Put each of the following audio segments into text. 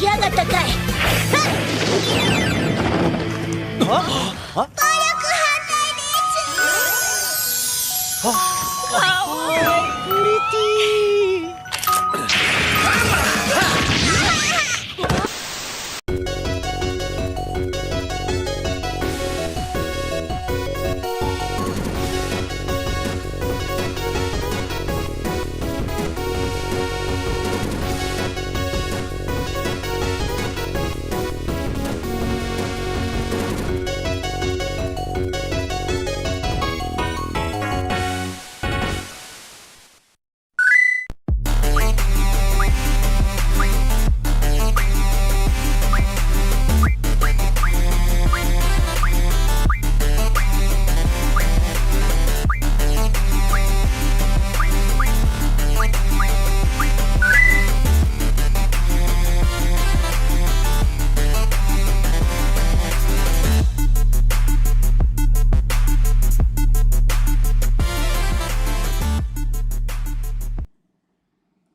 きやがったかい。暴力反対です。プリティ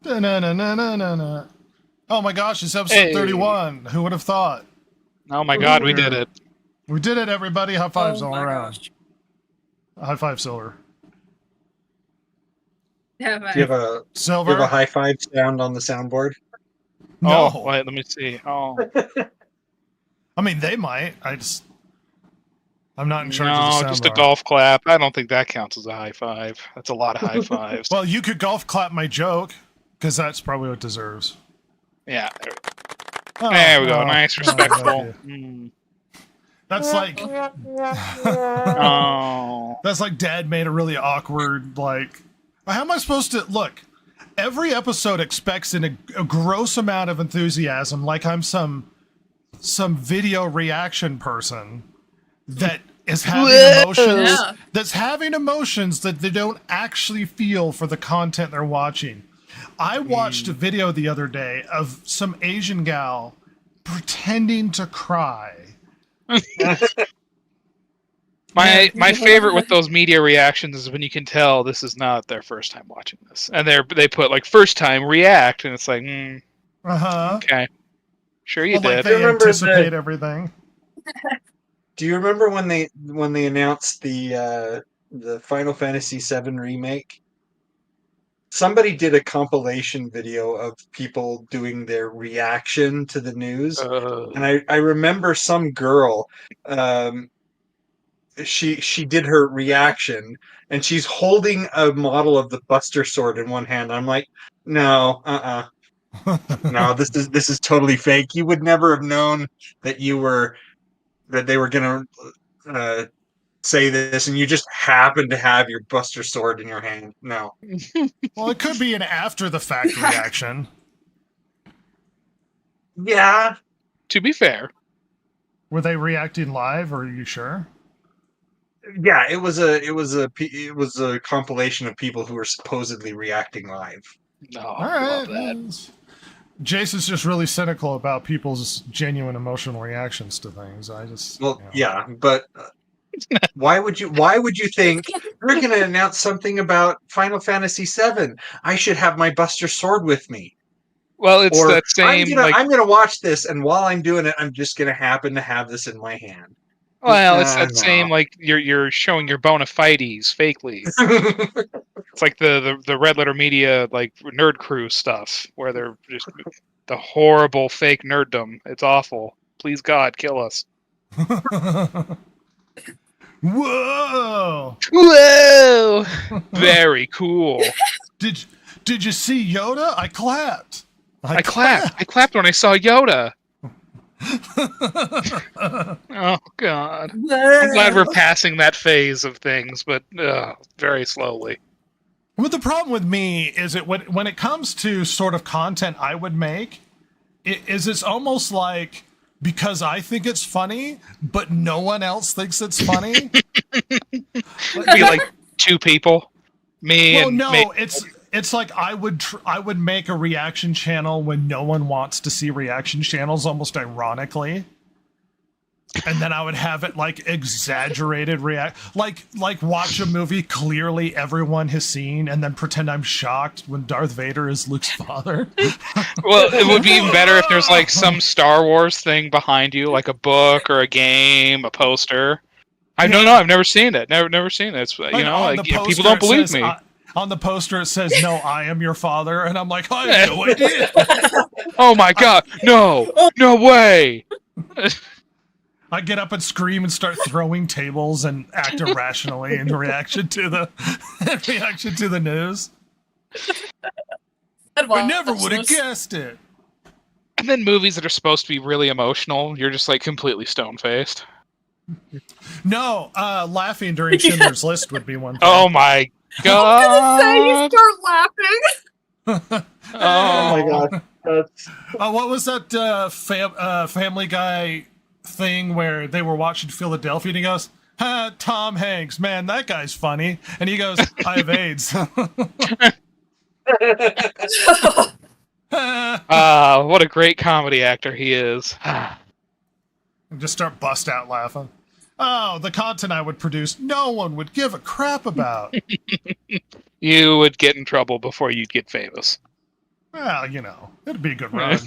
Na-na-na-na-na-na. Oh my gosh, it's episode 31. Who would have thought? Oh my god, we did it. We did it, everybody. High fives all around. Gosh. High five, Silver. Yeah, Do you have a Silver? high five sound on the soundboard? No. Oh, wait, let me see. Oh. I mean, they might. I'm not in charge of the No, sound just a bar. golf clap. I don't think that counts as a high five. That's a lot of high fives. Well, you could golf clap my joke, because that's probably what it deserves. Yeah. Oh, There we go. oh, Nice, oh, respectful. okay. Mm. That's like Oh. that's like Dad made a really awkward, like, how am I supposed to look? Every episode expects a gross amount of enthusiasm, like I'm some video reaction person that is having emotions. Yeah. That's having emotions that they don't actually feel for the content they're watching. I watched a video the other day of some Asian gal pretending to cry. My favorite with those media reactions is when you can tell this is not their first time watching this, and they put like first time react, and it's like, okay, sure you Like did. they Remember anticipate everything. Do you remember when they announced the Final Fantasy VII remake? Somebody did a compilation video of people doing their reaction to the news, and I remember some girl, she did her reaction, and she's holding a model of the Buster Sword in one hand. I'm like, no, no, this is totally fake. You would never have known that they were gonna say this, and you just happen to have your Buster Sword in your hand. No. Well, it could be an after the fact reaction. Yeah. To be fair, Were they reacting live? Or are you sure? Yeah, it was a compilation of people who were supposedly reacting live. no, All I right. love that. Jason's just really cynical about people's genuine emotional reactions to things. Well, yeah, but why would you think we're going to announce something about Final Fantasy VII? I should have my Buster Sword with me. Well, it's Or that same I'm gonna watch this, and while I'm doing it, I'm just gonna happen to have this in my hand. Well, it's that No. same like you're showing your bona fides fakely. It's like the Red Letter Media like Nerd Crew stuff where they're just the horrible fake nerddom. It's awful. Please God, kill us. Whoa! Whoa! Very cool. Did you see Yoda? I clapped. I clapped. I clapped when I saw Yoda. Oh God! I'm glad we're passing that phase of things, but very slowly. Well, the problem with me is that when it comes to sort of content I would make, it's almost like because I think it's funny, but no one else thinks it's funny. Be like two people, me Well, and no, me. it's like I would make a reaction channel when no one wants to see reaction channels, almost ironically. And then I would have it like exaggerated like watch a movie clearly everyone has seen and then pretend I'm shocked when Darth Vader is Luke's father. Well, it would be even better if there's like some Star Wars thing behind you, like a book or a game, a poster. I don't know. I've never seen it. Never seen it. It's, you know, like, people don't believe me. On the poster it says, "No, I am your father," and I'm like, I have no idea. Oh my god! No way! I get up and scream and start throwing tables and act irrationally in reaction to the news. I never would have guessed it. And then movies that are supposed to be really emotional, you're just like completely stone-faced. No, laughing during Schindler's List would be one thing. Oh my god! I was gonna say you start laughing. Oh my god. That's... What was that Family Guy thing where they were watching Philadelphia and he goes, Tom Hanks, man, that guy's funny. And he goes, I have AIDS. What a great comedy actor he is. And just start bust out laughing. Oh, the content I would produce, no one would give a crap about. You would get in trouble before you'd get famous. Well, you know, it'd be a good run.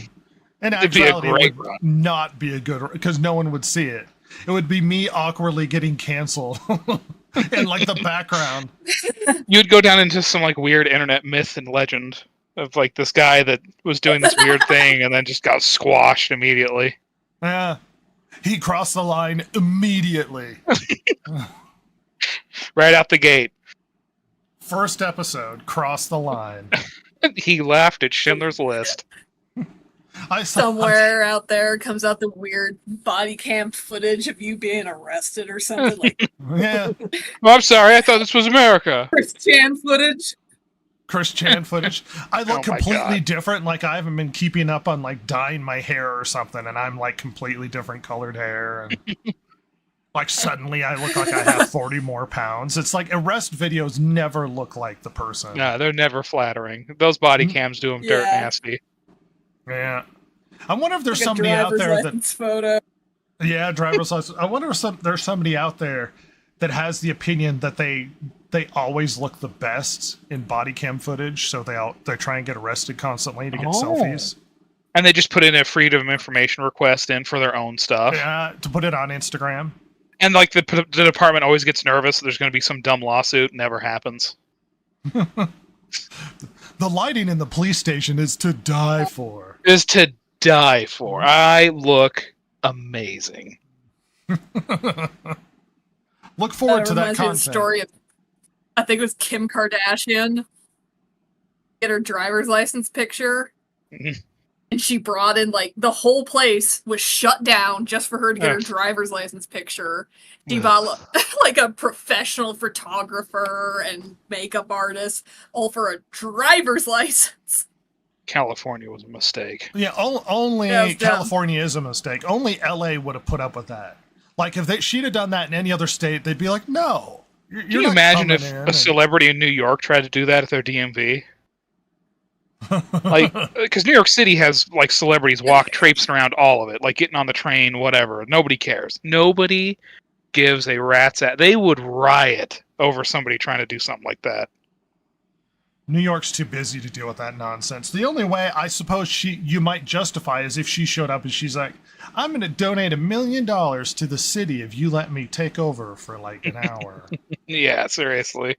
In It'd be a actuality, great it would run. not be a good run because no one would see it. It would be me awkwardly getting canceled in like the background. You'd go down into some like weird internet myth and legend of like this guy that was doing this weird thing and then just got squashed immediately. Yeah. He crossed the line immediately. Right out the gate. First episode, crossed the line. He laughed at Schindler's List. Somewhere out there comes out the weird body cam footage of you being arrested or something like Yeah. Well, I'm sorry, I thought this was America. Chris Chan footage. Chris Chan footage. I look Oh my completely God. different. Like I haven't been keeping up on like dyeing my hair or something, and I'm like completely different colored hair, and like suddenly I look like I have 40 more pounds. It's like arrest videos never look like the person. No, they're never flattering. Those body cams do them dirt Yeah. nasty. Yeah. I wonder if there's Like a somebody out driver's there that license photo. yeah, driver's license. I wonder if there's somebody out there that has the opinion that they always look the best in body cam footage, so they try and get arrested constantly to get selfies. And they just put in a freedom of information request in for their own stuff. Yeah, to put it on Instagram. And like the department always gets nervous that there's going to be some dumb lawsuit. Never happens. The lighting in the police station is to die for. Is to die for. I look amazing. Look forward to that reminds me of the content. story of, I think it was Kim Kardashian, get her driver's license picture, Mhm. and she brought in like the whole place was shut down just for her to get her Ugh. driver's license picture. She Ugh. bought like a professional photographer and makeup artist, all for a driver's license. California was a mistake. Yeah, only Yeah, it's dumb. California is a mistake. Only LA would have put up with that. Like if she'd have done that in any other state, they'd be like, "No." Can you imagine if a celebrity in New York tried to do that at their DMV? Like, because New York City has like celebrities traipsing around all of it, like getting on the train, whatever. Nobody cares. Nobody gives a rat's ass. They would riot over somebody trying to do something like that. New York's too busy to deal with that nonsense. The only way I suppose you might justify is if she showed up and she's like, "I'm going to donate $1 million to the city if you let me take over for like an hour." Yeah, seriously.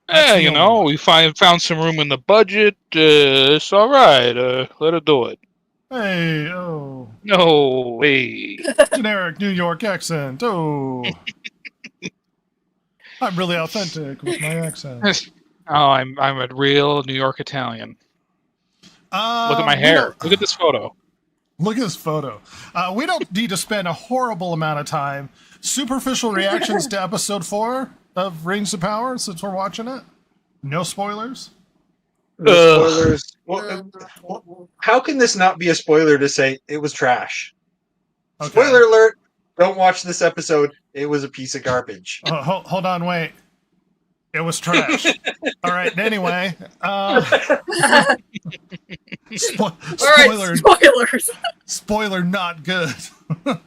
That's Yeah, the you only know, way. we found some room in the budget. It's all right. Let her do it. Hey, oh, No way. generic New York accent. Oh, I'm really authentic with my accent. Oh, I'm a real New York Italian. Look at my We hair. don't- Look at this photo. Look at this photo. We don't need to spend a horrible amount of time. Superficial reactions to episode 4 of Rings of Power since we're watching it. No spoilers. The spoilers. Well, how can this not be a spoiler to say it was trash? Okay. Spoiler alert! Don't watch this episode. It was a piece of garbage. Hold on, wait. It was trash. All right. Anyway, All spoiler. right, spoilers. Spoiler. Not good.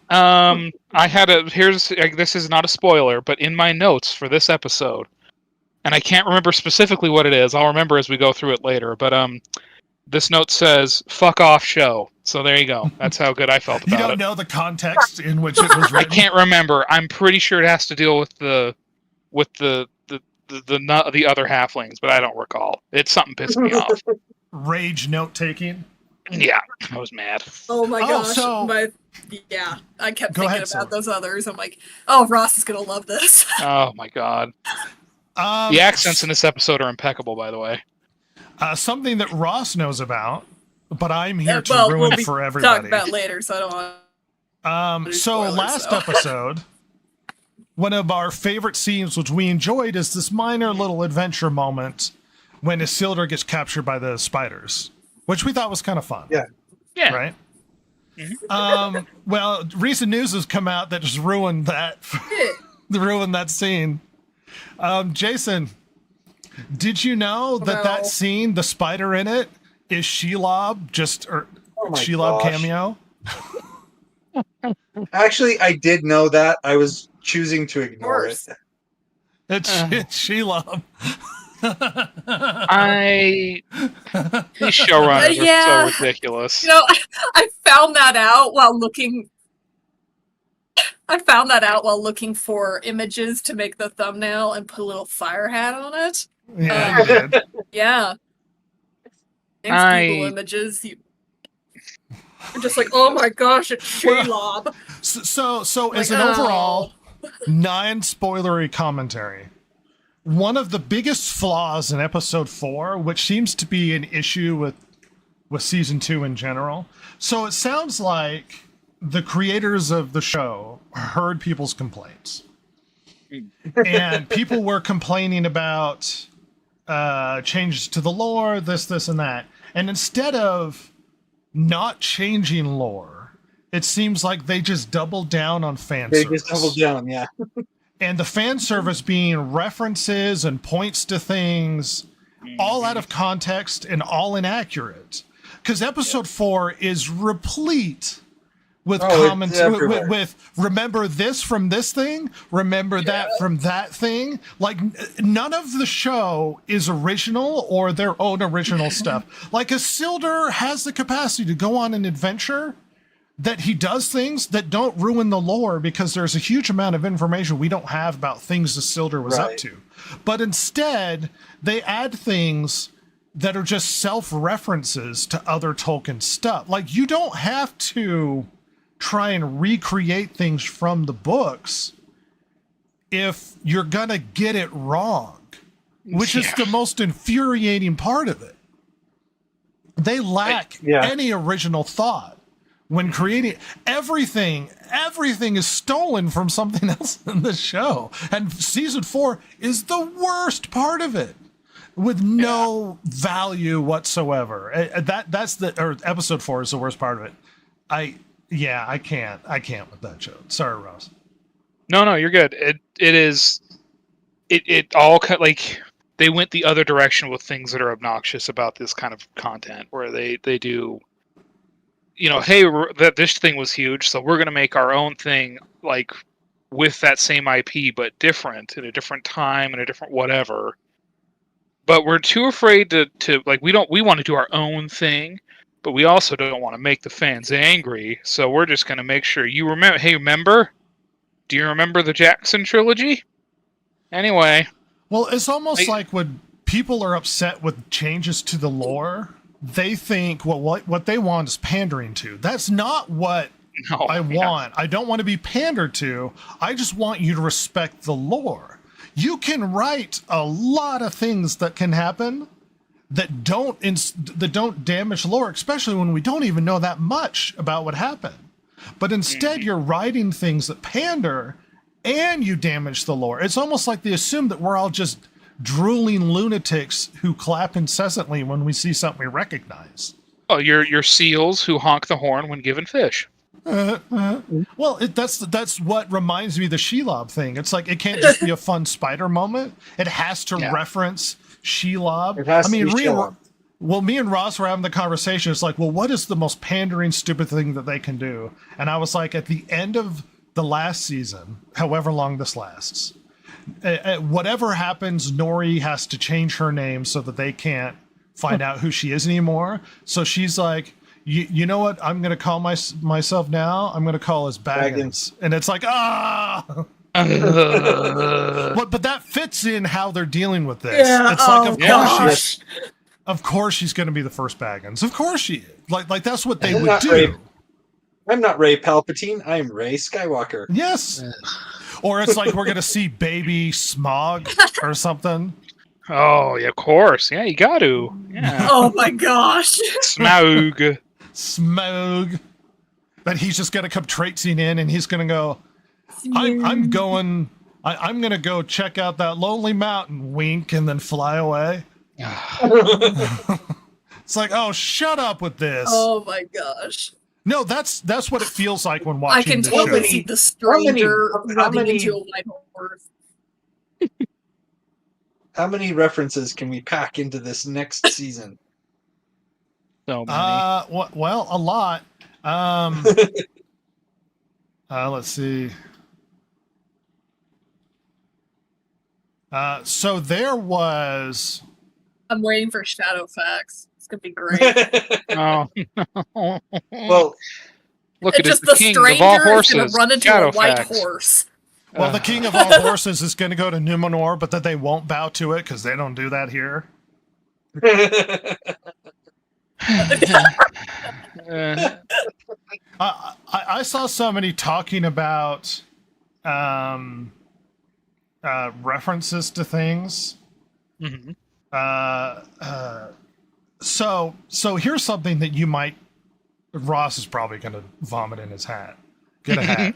I had this is not a spoiler, but in my notes for this episode, and I can't remember specifically what it is. I'll remember as we go through it later. But this note says "fuck off show." So there you go. That's how good I felt about it. You don't know the context in which it was I written? can't remember. I'm pretty sure it has to deal with the other halflings, but I don't recall. It's something pissed me off. Rage note-taking? Yeah, I was mad. Oh my Oh, gosh. so- Yeah, I kept Go thinking ahead, about Silver. those others. I'm like, oh, Ross is going to love this. Oh my god. The accents in this episode are impeccable, by the way. Something that Ross knows about, but I'm here to well, ruin we'll be for talking everybody. about later, so I don't want So spoilers, last so. episode, one of our favorite scenes, which we enjoyed, is this minor little adventure moment when Isildur gets captured by the spiders, which we thought was kind of fun. Yeah. Yeah. Right? Well, recent news has come out that just ruined that scene. Jason, did you know that No. scene, the spider in it, is Shelob, Oh my Shelob gosh. cameo? Actually, I did know that. I was choosing to ignore it. course. It's Shelob. These showrunners Yeah. are so ridiculous. You know, I found that out while looking. I found that out while looking for images to make the thumbnail and put a little fire hat on it. Yeah, you did. Yeah. Thanks, I- Google Images. I'm just like, oh my gosh, it's Shelob. So as Like, an oh. overall non-spoilery commentary, one of the biggest flaws in episode 4, which seems to be an issue with season 2 in general. So it sounds like the creators of the show heard people's complaints. And people were complaining about changes to the lore, this, and that. And instead of not changing lore, it seems like they just doubled down on fan They service. just doubled down, yeah. And the fan service being references and points to things all out of context and all inaccurate. Because episode 4 is replete with Oh, comments it's everywhere. with remember this from this thing, remember that from that thing. Like none of the show is original or their own original stuff. Like Isildur has the capacity to go on an adventure that he does things that don't ruin the lore because there's a huge amount of information we don't have about things Isildur was up Right. to. But instead, they add things that are just self-references to other Tolkien stuff. Like you don't have to try and recreate things from the books if you're gonna get it wrong, which is Yeah. the most infuriating part of it. They lack Yeah. any original thought when creating everything is stolen from something else in the show, and season 4 is the worst part of it with no value whatsoever. Episode 4 is the worst part of it. I can't with that show. Sorry, Ross. No, you're good. It all like they went the other direction with things that are obnoxious about this kind of content, where they do, hey, that this thing was huge, so we're gonna make our own thing like with that same IP but different in a different time and a different whatever. But we're too afraid to like we want to do our own thing, but we also don't want to make the fans angry, so we're just gonna make sure you remember. Hey, remember? Do you remember the Jackson trilogy? Anyway. Well, it's almost like when people are upset with changes to the lore, they think what they want is pandering to. That's not what No, I want. I don't want to be pandered to. I just want you to respect the lore. You can write a lot of things that can happen that don't damage lore, especially when we don't even know that much about what happened. But instead, you're writing things that pander and you damage the lore. It's almost like they assume that we're all just drooling lunatics who clap incessantly when we see something we recognize. Oh, you're seals who honk the horn when given fish. Well, that's what reminds me of the Shelob thing. It's like it can't just be a fun spider moment. It has to reference Shelob. It has to be Shelob. Well, me and Ross were having the conversation. It's like, well, what is the most pandering, stupid thing that they can do? And I was like, at the end of the last season, however long this lasts, whatever happens, Nori has to change her name so that they can't find out who she is anymore. So she's like, you know what? I'm going to call myself now. I'm going to call us Baggins. And it's like, but that fits in how they're dealing with this. Yeah, It's like, of of course she's going to be the first Baggins. Of course she is. Like that's what they I'm would not do. I'm not Ray Palpatine. I'm Ray Skywalker. Yes. Or it's like we're going to see baby Smog or something. Oh, yeah, of course. Yeah, you got to. Yeah. Oh my gosh. Smaug. Smog. That he's just going to come traipsing in and he's going to go, I'm going to go check out that lonely mountain, wink, and then fly away. It's like, oh, shut up with this. Oh my gosh. No, that's what it feels like when watching I can the totally show. see the stranger how running many- into a white horse. How many references can we pack into this next season? So many. Well, a lot. Let's see. So there was. I'm waiting for Shadowfax. It's gonna be great. Oh. Well, look It's at it, just the the king stranger of all is horses. gonna run into a white Shadowfax. horse. Well, the king of all horses is going to go to Numenor, but that they won't bow to it because they don't do that here. I saw somebody talking about references to things. Mhm. So here's something that you might. Ross is probably going to vomit in his hat. Get a hat.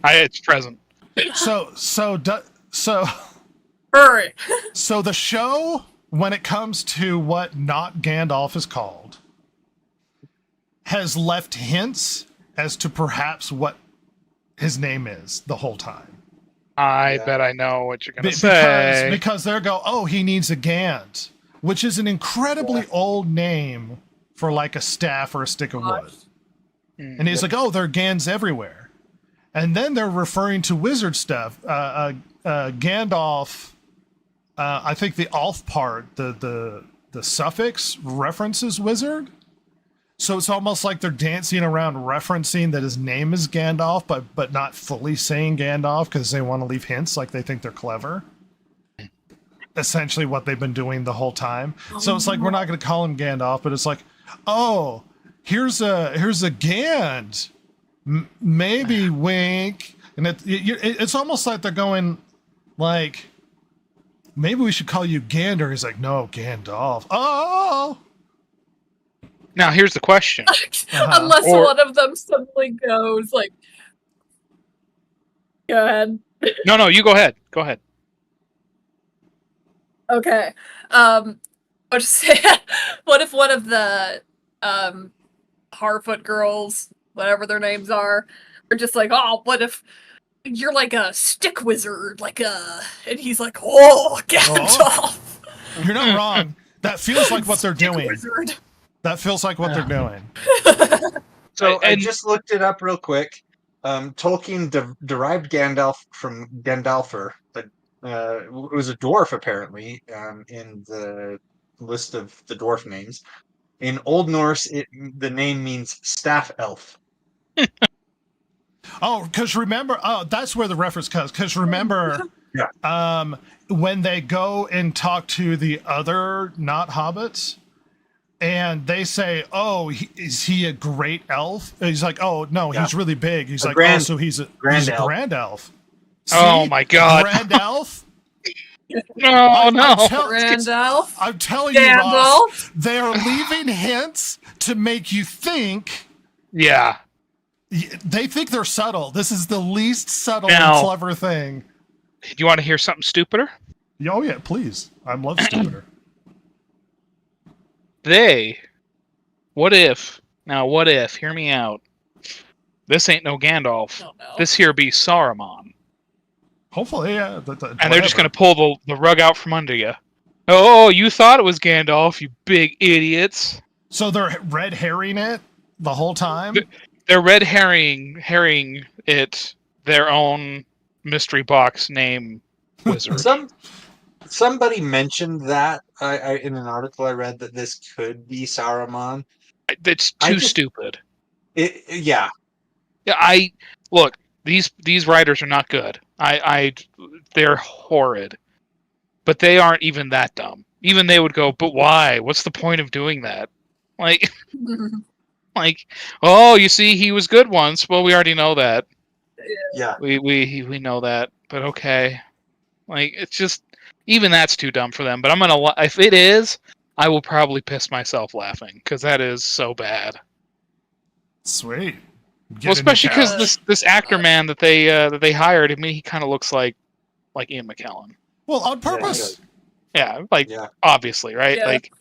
It's present. So Hurry. So the show, when it comes to what not Gandalf is called, has left hints as to perhaps what his name is the whole time. I bet I know what you're going to say. Because they'll go, oh, he needs a Gand, which is an incredibly old name for like a staff or a stick of wood. And he's like, oh, there are Gands everywhere. And then they're referring to wizard stuff. Gandalf, I think the Alf part, the suffix references wizard. So it's almost like they're dancing around referencing that his name is Gandalf, but not fully saying Gandalf because they want to leave hints like they think they're clever. Essentially what they've been doing the whole time. So it's like, we're not going to call him Gandalf, but it's like, oh, here's a Gand. Maybe wink. And it's almost like they're going like, maybe we should call you Gander. He's like, no, Gandalf. Oh. Now, here's the question. Unless Or- one of them suddenly goes like, go ahead. No, you go ahead. Go ahead. Okay. I'll just say, what if one of the Harfoot girls, whatever their names are just like, oh, what if you're like a stick wizard, and he's like, oh, Gandalf. You're not wrong. That feels like what they're Stick doing. wizard. That feels like what they're doing. So I And- just looked it up real quick. Tolkien derived Gandalf from Gandalfur. It was a dwarf, apparently, in the list of the dwarf names. In Old Norse, the name means staff elf. Oh, because remember, that's where the reference comes. Because remember, when they go and talk to the other not hobbits, and they say, "Oh, is he a great elf?" He's like, "Oh no, he's really big." He's like, "Oh, so he's a grand elf. grand elf." Oh See? my God. Grand elf. No. Randolph. I'm telling you, Ross, Gandalf. they are leaving hints to make you think. Yeah. They think they're subtle. This is the least subtle Now- and clever thing. Do you want to hear something stupider? Oh yeah, please. I love stupider. What if, hear me out. This ain't no Gandalf. Oh, no. This here be Saruman. Hopefully, yeah. And they're just going to pull the rug out from under you. Oh, you thought it was Gandalf, you big idiots. So they're red herring it the whole time? They're red herring it their own mystery box name wizard. Somebody mentioned that in an article I read that this could be Saruman. It's too stupid. Yeah. Yeah, look. These writers are not good. They're horrid. But they aren't even that dumb. Even they would go, but why? What's the point of doing that? Like, oh, you see, he was good once. Well, we already know that. Yeah. We know that. But okay, like it's just even that's too dumb for them. But I'm gonna if it is, I will probably piss myself laughing because that is so bad. Sweet. Well, especially because this actor man that they hired. I mean, he kind of looks like Ian McKellen. Well, on purpose. Yeah, obviously, right? Yeah. Like,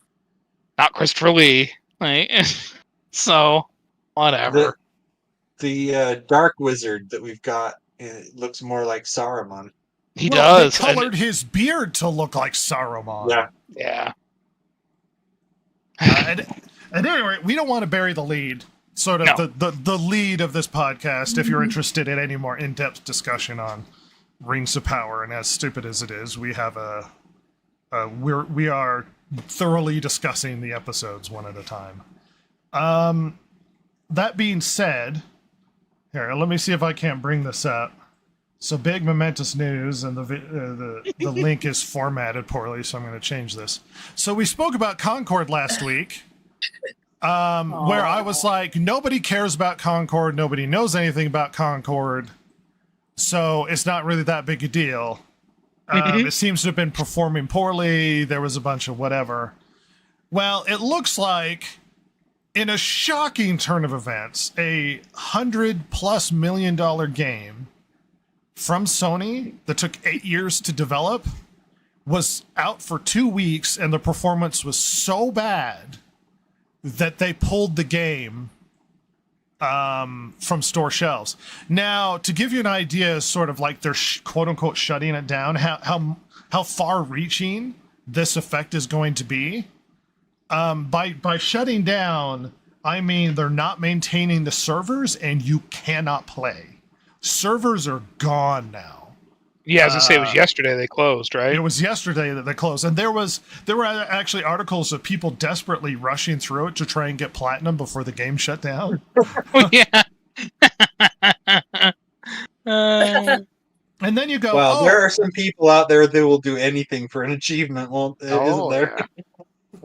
not Christopher Lee. Like, so, whatever. The dark wizard that we've got looks more like Saruman. He does. They colored his beard to look like Saruman. Yeah. Yeah. And anyway, we don't want to bury the lead. Sort of the lead of this podcast. If you're interested in any more in-depth discussion on Rings of Power, and as stupid as it is, we have we are thoroughly discussing the episodes one at a time. That being said, here, let me see if I can't bring this up. So big momentous news, and the link is formatted poorly, so I'm going to change this. So we spoke about Concord last week, where I was like, nobody cares about Concord, nobody knows anything about Concord, so it's not really that big a deal. It seems to have been performing poorly. There was a bunch of whatever. Well, it looks like, in a shocking turn of events, a $100+ million game from Sony that took 8 years to develop was out for 2 weeks, and the performance was so bad that they pulled the game from store shelves. Now, to give you an idea, sort of like they're quote unquote shutting it down, how far reaching this effect is going to be. By shutting down, I mean they're not maintaining the servers and you cannot play. Servers are gone now. Yeah, as I say, it was yesterday they closed, right? It was yesterday that they closed, and there were actually articles of people desperately rushing through it to try and get platinum before the game shut down. Oh, yeah. And then you go, well, there are some people out there that will do anything for an achievement, isn't there? Yeah.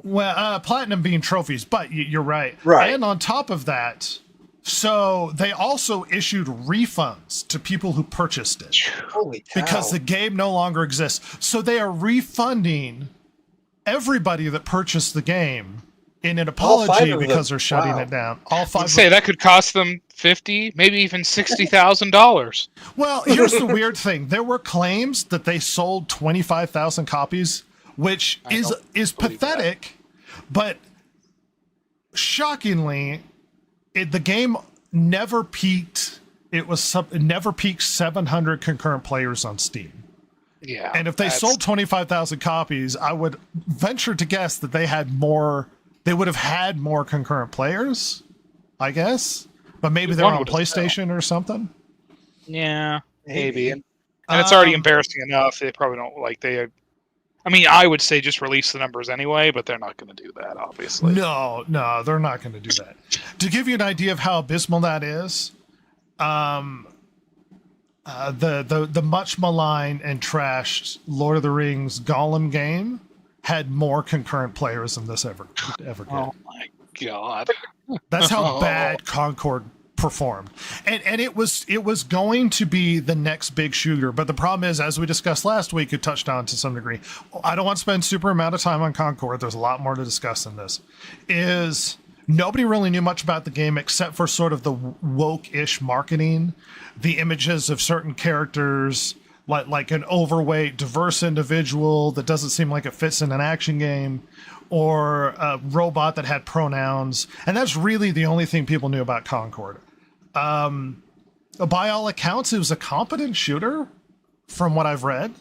Well, platinum being trophies, but you're right. Right. And on top of that, so they also issued refunds to people who purchased it. Holy cow. Because the game no longer exists. So they are refunding everybody that purchased the game in an apology because they're shutting it down. All five. I'd say that could cost them $50,000, maybe even $60,000. Well, here's the weird thing. There were claims that they sold 25,000 copies, which is pathetic, but shockingly, the game never peaked. It never peaked 700 concurrent players on Steam. Yeah. And if they sold 25,000 copies, I would venture to guess that they had more. They would have had more concurrent players, I guess. But maybe they're on PlayStation or something. Yeah, maybe. And it's already embarrassing enough. They probably don't I mean, I would say just release the numbers anyway, but they're not going to do that, obviously. No, they're not going to do that. To give you an idea of how abysmal that is, the much maligned and trashed Lord of the Rings Gollum game had more concurrent players than this ever did. Oh my god! That's how bad Concord performed, and it was going to be the next big shooter. But the problem is, as we discussed last week, it touched on to some degree. I don't want to spend super amount of time on Concord. There's a lot more to discuss in this. Is nobody really knew much about the game except for sort of the woke-ish marketing, the images of certain characters, like an overweight, diverse individual that doesn't seem like it fits in an action game, or a robot that had pronouns. And that's really the only thing people knew about Concord. By all accounts, it was a competent shooter, from what I've read.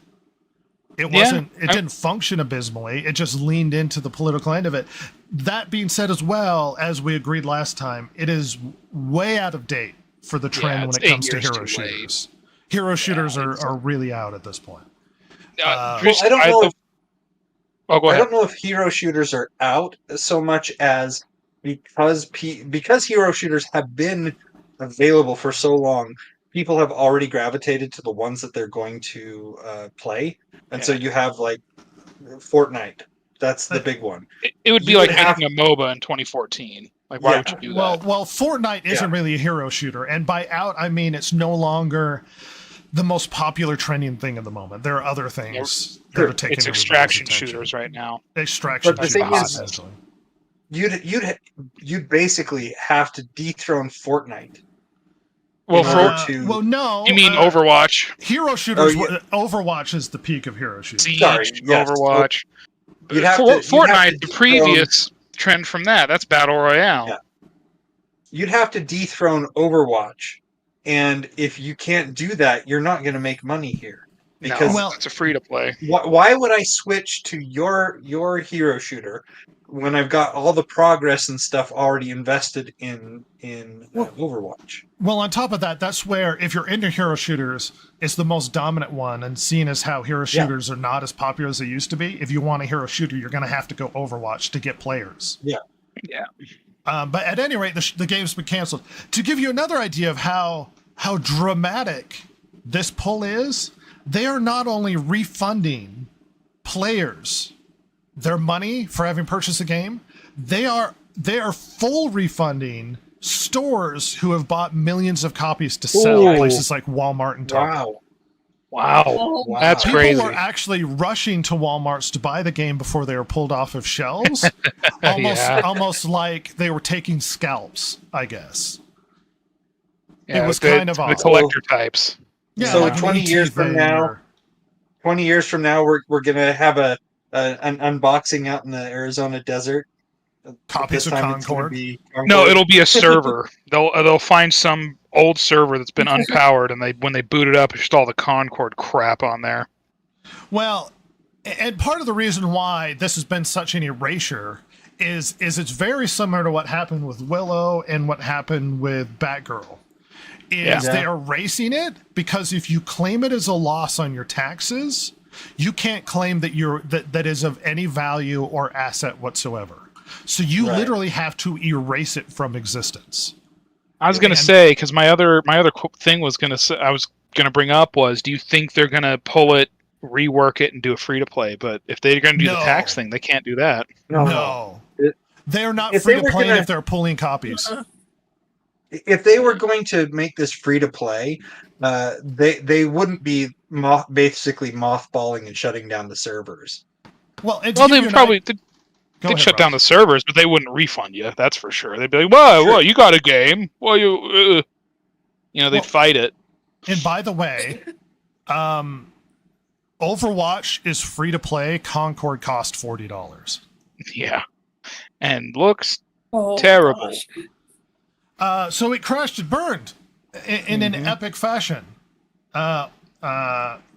It Yeah, wasn't. It didn't function abysmally. It just leaned into the political end of it. That being said, as well, as we agreed last time, it is way out of date for the trend when it's it comes 8 to years hero too late. shooters. Hero shooters it's- are really out at this point. Well, I don't know if Oh, go I ahead. don't know if hero shooters are out so much as because hero shooters have been available for so long, people have already gravitated to the ones that they're going to play, and so Yeah. you have like Fortnite. That's the big one. It would be You like would have- making a MOBA in 2014. Like, why Yeah. would you do Well, that? Fortnite isn't really a hero shooter, and by out I mean it's no longer the most popular trending thing at the moment. There are other things that are taking It's everybody's extraction attention. shooters right now. Extraction But the shooters, thing is- essentially. You'd basically have to dethrone Fortnite. Well, in order to well, no. you mean Overwatch, Hero shooters? Oh, yeah. Overwatch is the peak of hero shooters. Siege, Sorry, yes. Overwatch. You'd have to- you'd have Fortnite, to the dethrone- previous trend from that's Battle Royale. Yeah. You'd have to dethrone Overwatch, and if you can't do that, you're not going to make money here. Because No, it's a free to play. why would I switch to your hero shooter when I've got all the progress and stuff already invested in Overwatch? Well, on top of that, that's where if you're into hero shooters, it's the most dominant one, and seen as how hero shooters are not as popular as they used to be. If you want a hero shooter, you're going to have to go Overwatch to get players. Yeah. But at any rate, the game's been canceled. To give you another idea of how dramatic this pull is, they are not only refunding players their money for having purchased a game, they are full refunding stores who have bought millions of copies to sell Ooh. places like Walmart and Target. Wow. Wow, Wow. that's People crazy. were actually rushing to Walmarts to buy the game before they were pulled off of shelves. Yeah. Almost like they were taking scalps, I guess. Yeah, it was the, kind of the odd. collector types. Yeah, So like an 20 ET years from thing now- or- 20 years from now, we're gonna have an unboxing out in the Arizona desert. Copies This of time it's gonna Concord. be No, Concord. it'll be a server. They'll find some old server that's been unpowered, and when they boot it up, it's just all the Concord crap on there. Well, and part of the reason why this has been such an erasure is it's very similar to what happened with Willow and what happened with Batgirl. Is Yeah. they are erasing it because if you claim it as a loss on your taxes, you can't claim that is of any value or asset whatsoever. So you Right. literally have to erase it from existence. I was gonna And- say because my other thing was I was gonna bring up was, do you think they're gonna pull it, rework it, and do a free to play? But if they're gonna do the No. tax thing, they can't do that. No. It- They're not if free they to were play gonna- if they're pulling copies. If they were going to make this free to play, they wouldn't be basically mothballing and shutting down the servers. Well, Well, they would probably Go they'd ahead, shut Rob. down the servers, but they wouldn't refund you. That's for sure. They'd be like, "Well, Sure. well, you got a game. Well, they'd Well- fight it." And by the way, Overwatch is free to play. Concord cost $40. Yeah, and looks Oh, terrible. gosh. So it crashed and burned in an epic fashion.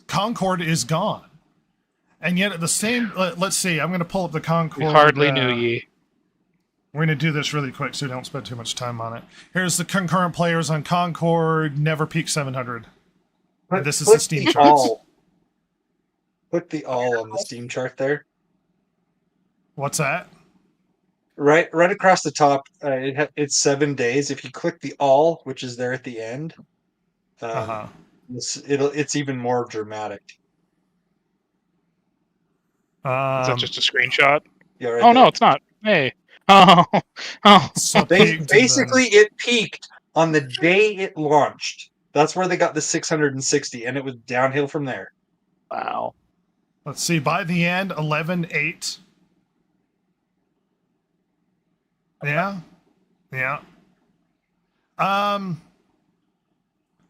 Concord is gone. And yet at the same, let's see, I'm going to pull up the Concord. We hardly knew ye. We're going to do this really quick so we don't spend too much time on it. Here's the concurrent players on Concord, never peaked 700. And this is the Steam charts. all. Put the all on the Steam chart there. What's that? Right across the top, it's 7 days. If you click the all, which is there at the end, Uh-huh. it's even more dramatic. Is that just a screenshot? Yeah, right Oh no, there. it's not. Hey. Oh. So Ba- peaked and then- basically, it peaked on the day it launched. That's where they got the 660, and it was downhill from there. Wow. Let's see, by the end, 11.8. Yeah. Yeah.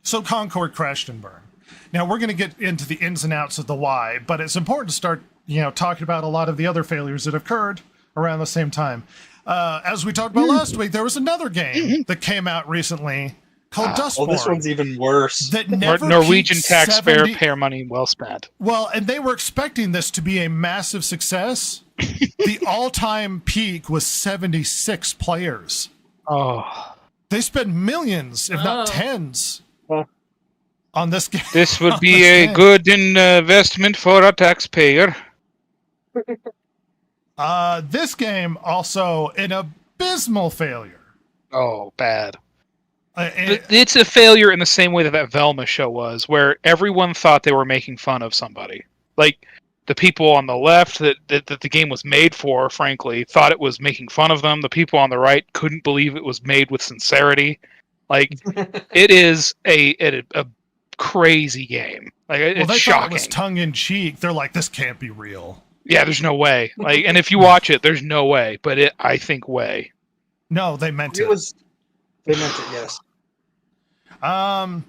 So Concord crashed and burned. Now we're going to get into the ins and outs of the why, but it's important to start, talking about a lot of the other failures that occurred around the same time. As we talked about last week, there was another game that came out recently called Oh, this Dustborn one's even worse. that never Norwegian peaked taxpayer 70 pair money well spent. Well, and they were expecting this to be a massive success. The all-time peak was 76 players. Oh, They spent millions, if not Oh. tens, Well, on this game. this would on be this a game. good investment for a taxpayer. This game also an abysmal failure. Oh, bad. And- It's a failure in the same way that Velma show was, where everyone thought they were making fun of somebody. Like, the people on the left that the game was made for, frankly, thought it was making fun of them. The people on the right couldn't believe it was made with sincerity. Like, it is a crazy game. Like, well, it's they thought it shocking. was tongue-in-cheek. They're like, this can't be real. Yeah, there's no way. Like, and if you watch it, there's no way. But I think way. No, they meant it it. was. They meant it, yes. And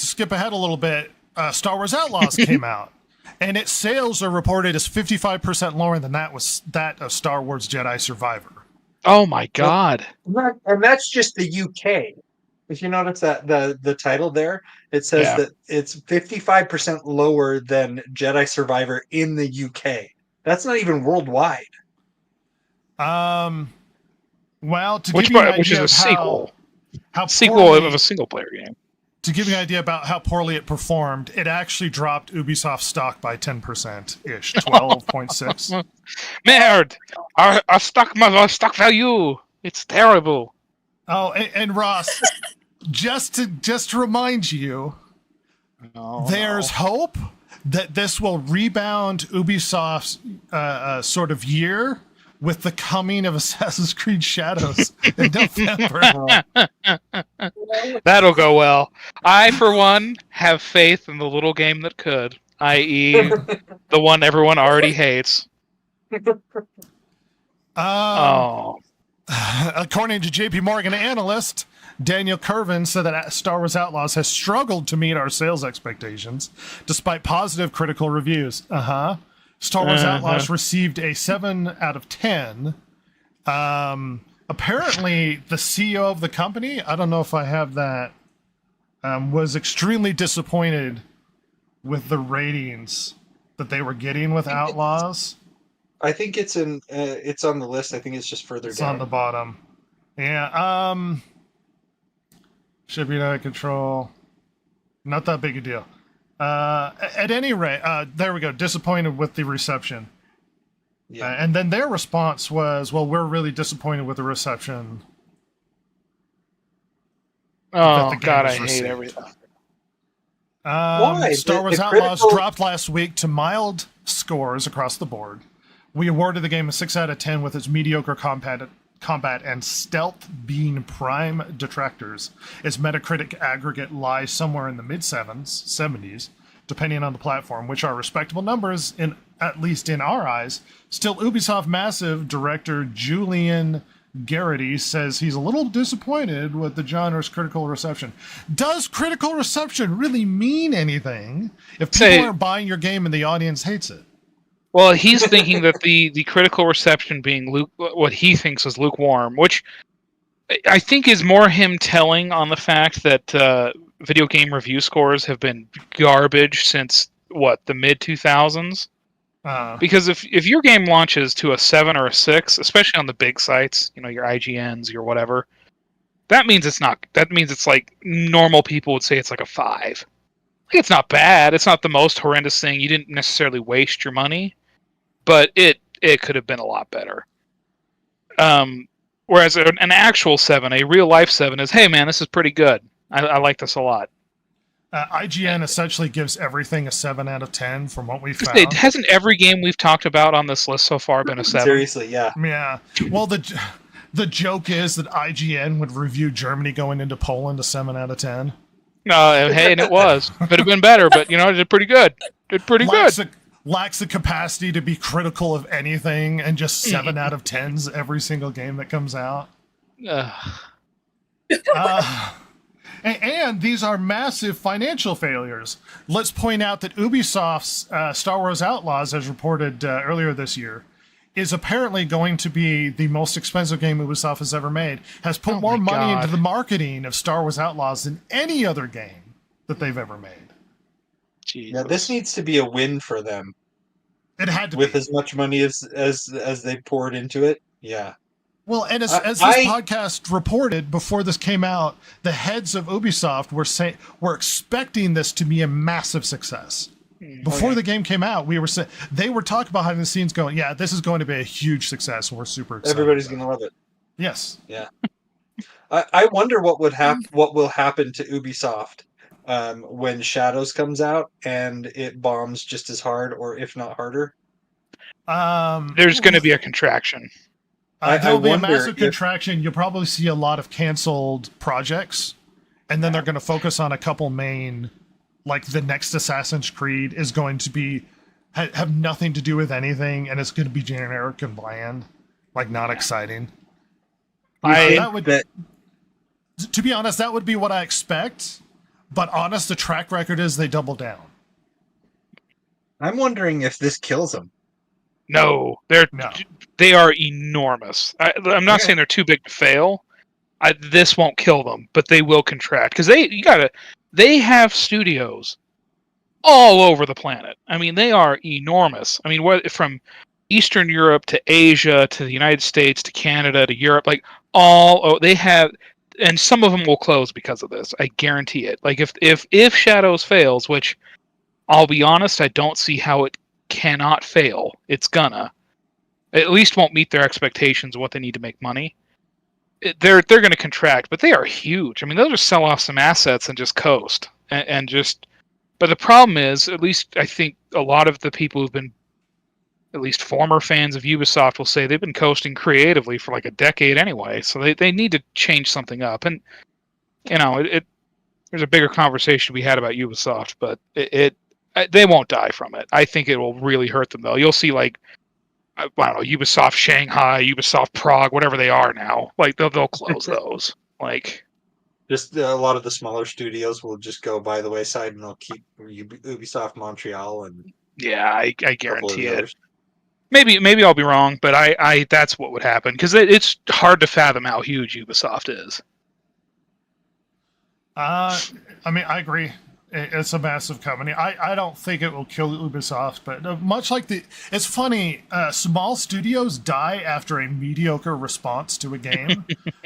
to skip ahead a little bit, Star Wars Outlaws came out, and its sales are reported as 55% lower than that of Star Wars Jedi Survivor. Oh my god. And that's just the UK. If you notice that the title there, it says Yeah. that it's 55% lower than Jedi Survivor in the UK. That's not even worldwide. Well, to Which give you an idea which is a of sequel. how Sequel poorly, of a single player game. to give you an idea about how poorly it performed, it actually dropped Ubisoft stock by 10% ish, 12.6. Merde! Our stock value. It's terrible. Oh, and Ross, just to remind you, No, there's hope that this will rebound Ubisoft's sort of year with the coming of Assassin's Creed Shadows in November. That'll go well. I, for one, have faith in the little game that could, i.e., the one everyone already hates. Oh. According to JP Morgan analyst Daniel Curvin said that Star Wars Outlaws has struggled to meet our sales expectations despite positive critical reviews. Star Wars Outlaws received a 7 out of 10. Apparently, the CEO of the company, I don't know if I have that, was extremely disappointed with the ratings that they were getting with Outlaws. I think it's in. It's on the list. I think it's just further It's down. on the bottom. Yeah. Should be out of control. Not that big a deal. At any rate, there we go. Disappointed with the reception. Yeah. And then their response was, well, we're really disappointed with the reception. Oh, the game God, I was hate received. everything. Why? Star Wars The Outlaws critical- dropped last week to mild scores across the board. We awarded the game a 6 out of 10 with its mediocre combat and stealth being prime detractors. Its Metacritic aggregate lies somewhere in the mid-70s, depending on the platform, which are respectable numbers, at least in our eyes. Still, Ubisoft Massive director Julian Garrity says he's a little disappointed with the genre's critical reception. Does critical reception really mean anything if people aren't buying your game and the audience hates it? Well, he's thinking that the critical reception being what he thinks is lukewarm, which I think is more him telling on the fact that video game review scores have been garbage since, the mid-2000s? Because if your game launches to a 7 or a 6, especially on the big sites, your IGNs, your whatever, that means it's not. That means it's like normal people would say it's like a 5. It's not bad. It's not the most horrendous thing. You didn't necessarily waste your money, but it could have been a lot better. Whereas an actual 7, a real life 7, is, hey man, this is pretty good. I like this a lot. IGN essentially gives everything a 7 out of 10 from what we found. Hasn't every game we've talked about on this list so far been a 7? Seriously, yeah. Yeah. Well, the joke is that IGN would review Germany going into Poland a 7 out of 10. No, hey, and it was. Could have been better, but it did pretty good. Lacks the capacity to be critical of anything, and just 7 out of 10s every single game that comes out. And these are massive financial failures. Let's point out that Ubisoft's Star Wars Outlaws, as reported earlier this year, is apparently going to be the most expensive game Ubisoft has ever made, has put more my money God. into the marketing of Star Wars Outlaws than any other game that they've ever made. Jesus. Yeah, this needs to be a win for them It had to with be. as much money as they poured into it. Yeah. Well, and as this I podcast reported before this came out, the heads of Ubisoft were expecting this to be a massive success. Before the game came out, they were talking behind the scenes going, yeah, this is going to be a huge success. And we're super excited. Everybody's about going to love it. Yes. Yeah. I wonder what will happen to Ubisoft when Shadows comes out and it bombs just as hard, or if not harder. There's going to be a contraction. There'll be a wonder massive if- contraction. You'll probably see a lot of canceled projects, and then they're going to focus on a couple main, like the next Assassin's Creed is going to be have nothing to do with anything, and it's going to be generic and bland, like not exciting. To be honest, that would be what I expect. But honest, the track record is they double down. I'm wondering if this kills them. No, No. they are enormous. I'm not saying they're too big to fail. This won't kill them, but they will contract because they have studios all over the planet. I mean, they are enormous. I mean, from Eastern Europe to Asia to the United States to Canada to Europe, like they have, and some of them will close because of this. I guarantee it. Like if Shadows fails, which I'll be honest, I don't see how it cannot fail. It's gonna at least won't meet their expectations of what they need to make money. They're going to contract, but they are huge. I mean, they'll just sell off some assets and just coast and just. But the problem is, at least I think a lot of the people who've been, at least former fans of Ubisoft, will say they've been coasting creatively for like a decade anyway. So they need to change something up. And there's a bigger conversation to be had about Ubisoft, but they won't die from it. I think it will really hurt them though. You'll see like, I don't know, Ubisoft Shanghai, Ubisoft Prague, whatever they are now. Like they'll close those. Like Just a lot of the smaller studios will just go by the wayside, and they'll keep Ubisoft Montreal and yeah, I a couple of guarantee the it. others. Maybe I'll be wrong, but I that's what would happen because it's hard to fathom how huge Ubisoft is. I mean, I agree. It's a massive company. I don't think it will kill Ubisoft, but much like it's funny, small studios die after a mediocre response to a game.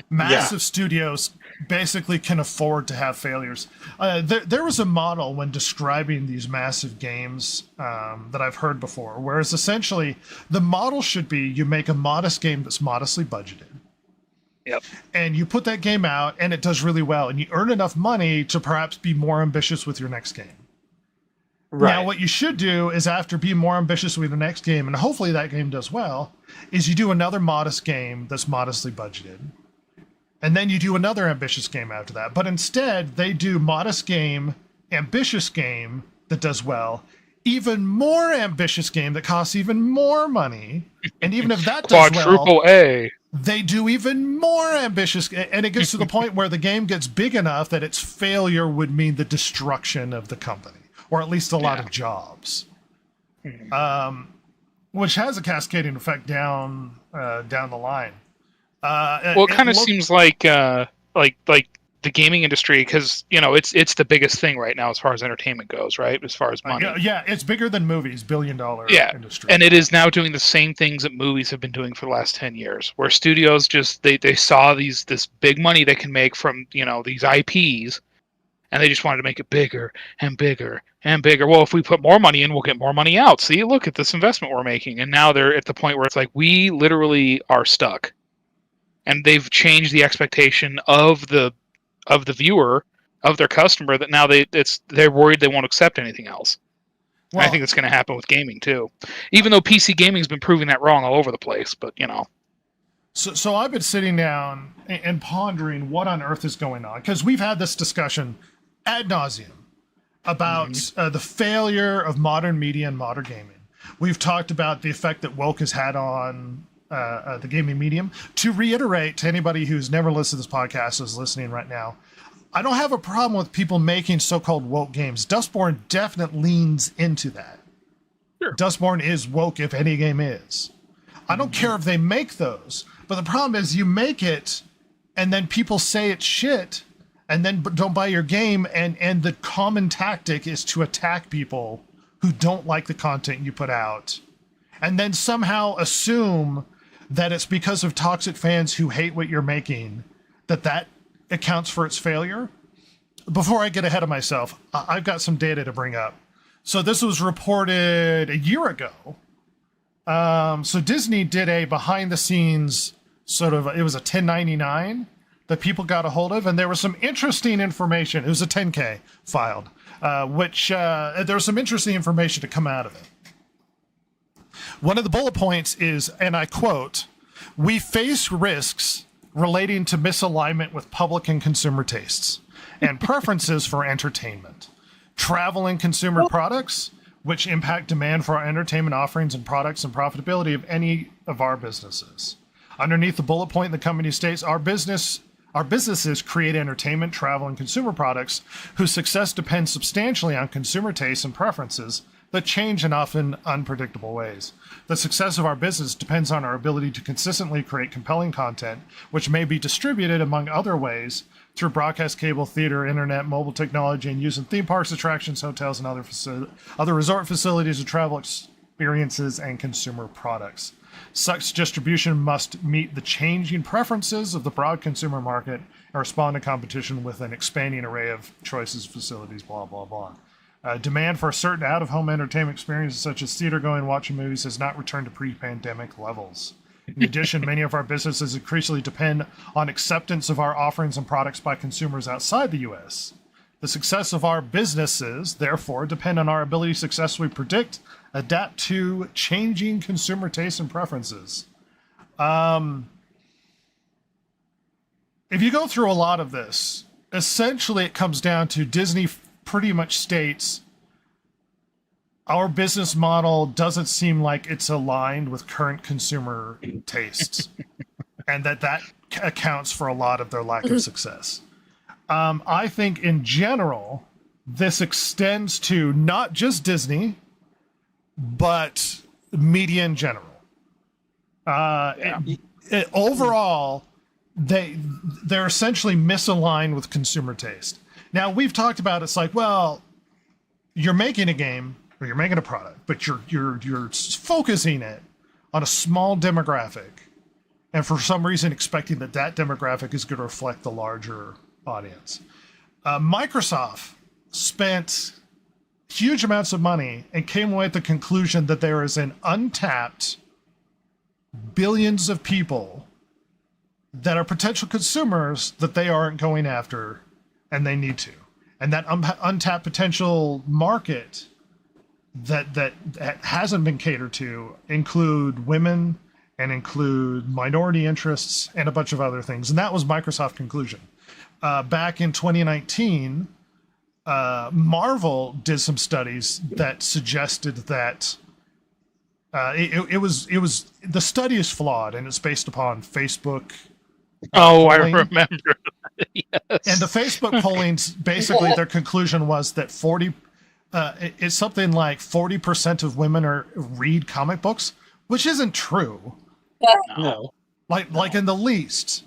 Massive studios basically can afford to have failures. There was a model when describing these massive games that I've heard before, whereas essentially the model should be you make a modest game that's modestly budgeted. Yep. And you put that game out and it does really well and you earn enough money to perhaps be more ambitious with your next game. Right. Now, what you should do is after being more ambitious with the next game, and hopefully that game does well, is you do another modest game that's modestly budgeted. And then you do another ambitious game after that. But instead, they do modest game, ambitious game that does well, even more ambitious game that costs even more money. And even if that does well, Quadruple A. they do even more ambitious, and it gets to the point where the game gets big enough that its failure would mean the destruction of the company, or at least a lot of jobs, which has a cascading effect down the line. Well, it kind of seems like the gaming industry, because it's the biggest thing right now as far as entertainment goes, right? As far as money. Yeah, it's bigger than movies, billion-dollar industry. And it is now doing the same things that movies have been doing for the last 10 years, where studios just they saw this big money they can make from these IPs, and they just wanted to make it bigger and bigger and bigger. Well, if we put more money in, we'll get more money out. See, look at this investment we're making. And now they're at the point where it's like we literally are stuck, and they've changed the expectation of the viewer, of their customer, that now they're worried they won't accept anything else. Well, I think that's going to happen with gaming too, even though PC gaming has been proving that wrong all over the place. But So I've been sitting down and pondering what on earth is going on, because we've had this discussion ad nauseum about the failure of modern media and modern gaming. We've talked about the effect that woke has had on the gaming medium. To reiterate to anybody who's never listened to this podcast is listening right now, I don't have a problem with people making so-called woke games. Dustborn definitely leans into that. Sure. Dustborn is woke if any game is. I don't care if they make those, but the problem is you make it and then people say it's shit and then don't buy your game. And the common tactic is to attack people who don't like the content you put out and then somehow assume that it's because of toxic fans who hate what you're making that accounts for its failure. Before I get ahead of myself, I've got some data to bring up. So this was reported a year ago. So Disney did a behind the scenes it was a 1099 that people got a hold of, and there was some interesting information. It was a 10K filed, which there was some interesting information to come out of it. One of the bullet points is, and I quote, "We face risks relating to misalignment with public and consumer tastes and preferences for entertainment, travel and consumer products, which impact demand for our entertainment offerings and products and profitability of any of our businesses." Underneath the bullet point, the company states, our businesses create entertainment, travel, and consumer products whose success depends substantially on consumer tastes and preferences that change in often unpredictable ways. The success of our business depends on our ability to consistently create compelling content, which may be distributed, among other ways, through broadcast, cable, theater, internet, mobile technology, and use in theme parks, attractions, hotels, and other resort facilities and travel experiences and consumer products. Such distribution must meet the changing preferences of the broad consumer market and respond to competition with an expanding array of choices, facilities, blah, blah, blah. Demand for certain out-of-home entertainment experiences such as theater-going, watching movies has not returned to pre-pandemic levels. In addition, many of our businesses increasingly depend on acceptance of our offerings and products by consumers outside the U.S. The success of our businesses, therefore, depend on our ability to successfully predict, adapt to changing consumer tastes and preferences. If you go through a lot of this, essentially it comes down to Disney pretty much states our business model doesn't seem like it's aligned with current consumer tastes, and that accounts for a lot of their lack of success. I think in general, this extends to not just Disney, but media in general. Overall, they're essentially misaligned with consumer taste. Now, we've talked about it's like, well, you're making a game or you're making a product, but you're focusing it on a small demographic, and for some reason expecting that demographic is going to reflect the larger audience. Microsoft spent huge amounts of money and came away at the conclusion that there is an untapped billions of people that are potential consumers that they aren't going after, and they need to. And that untapped potential market that hasn't been catered to include women and include minority interests and a bunch of other things. And that was Microsoft's conclusion. Back in 2019, Marvel did some studies that suggested that it was the study is flawed, and it's based upon Facebook. I polling. remember. Yes. And the Facebook pollings, basically their conclusion was that it's something like 40% of women read comic books, which isn't true. No. Like in the least.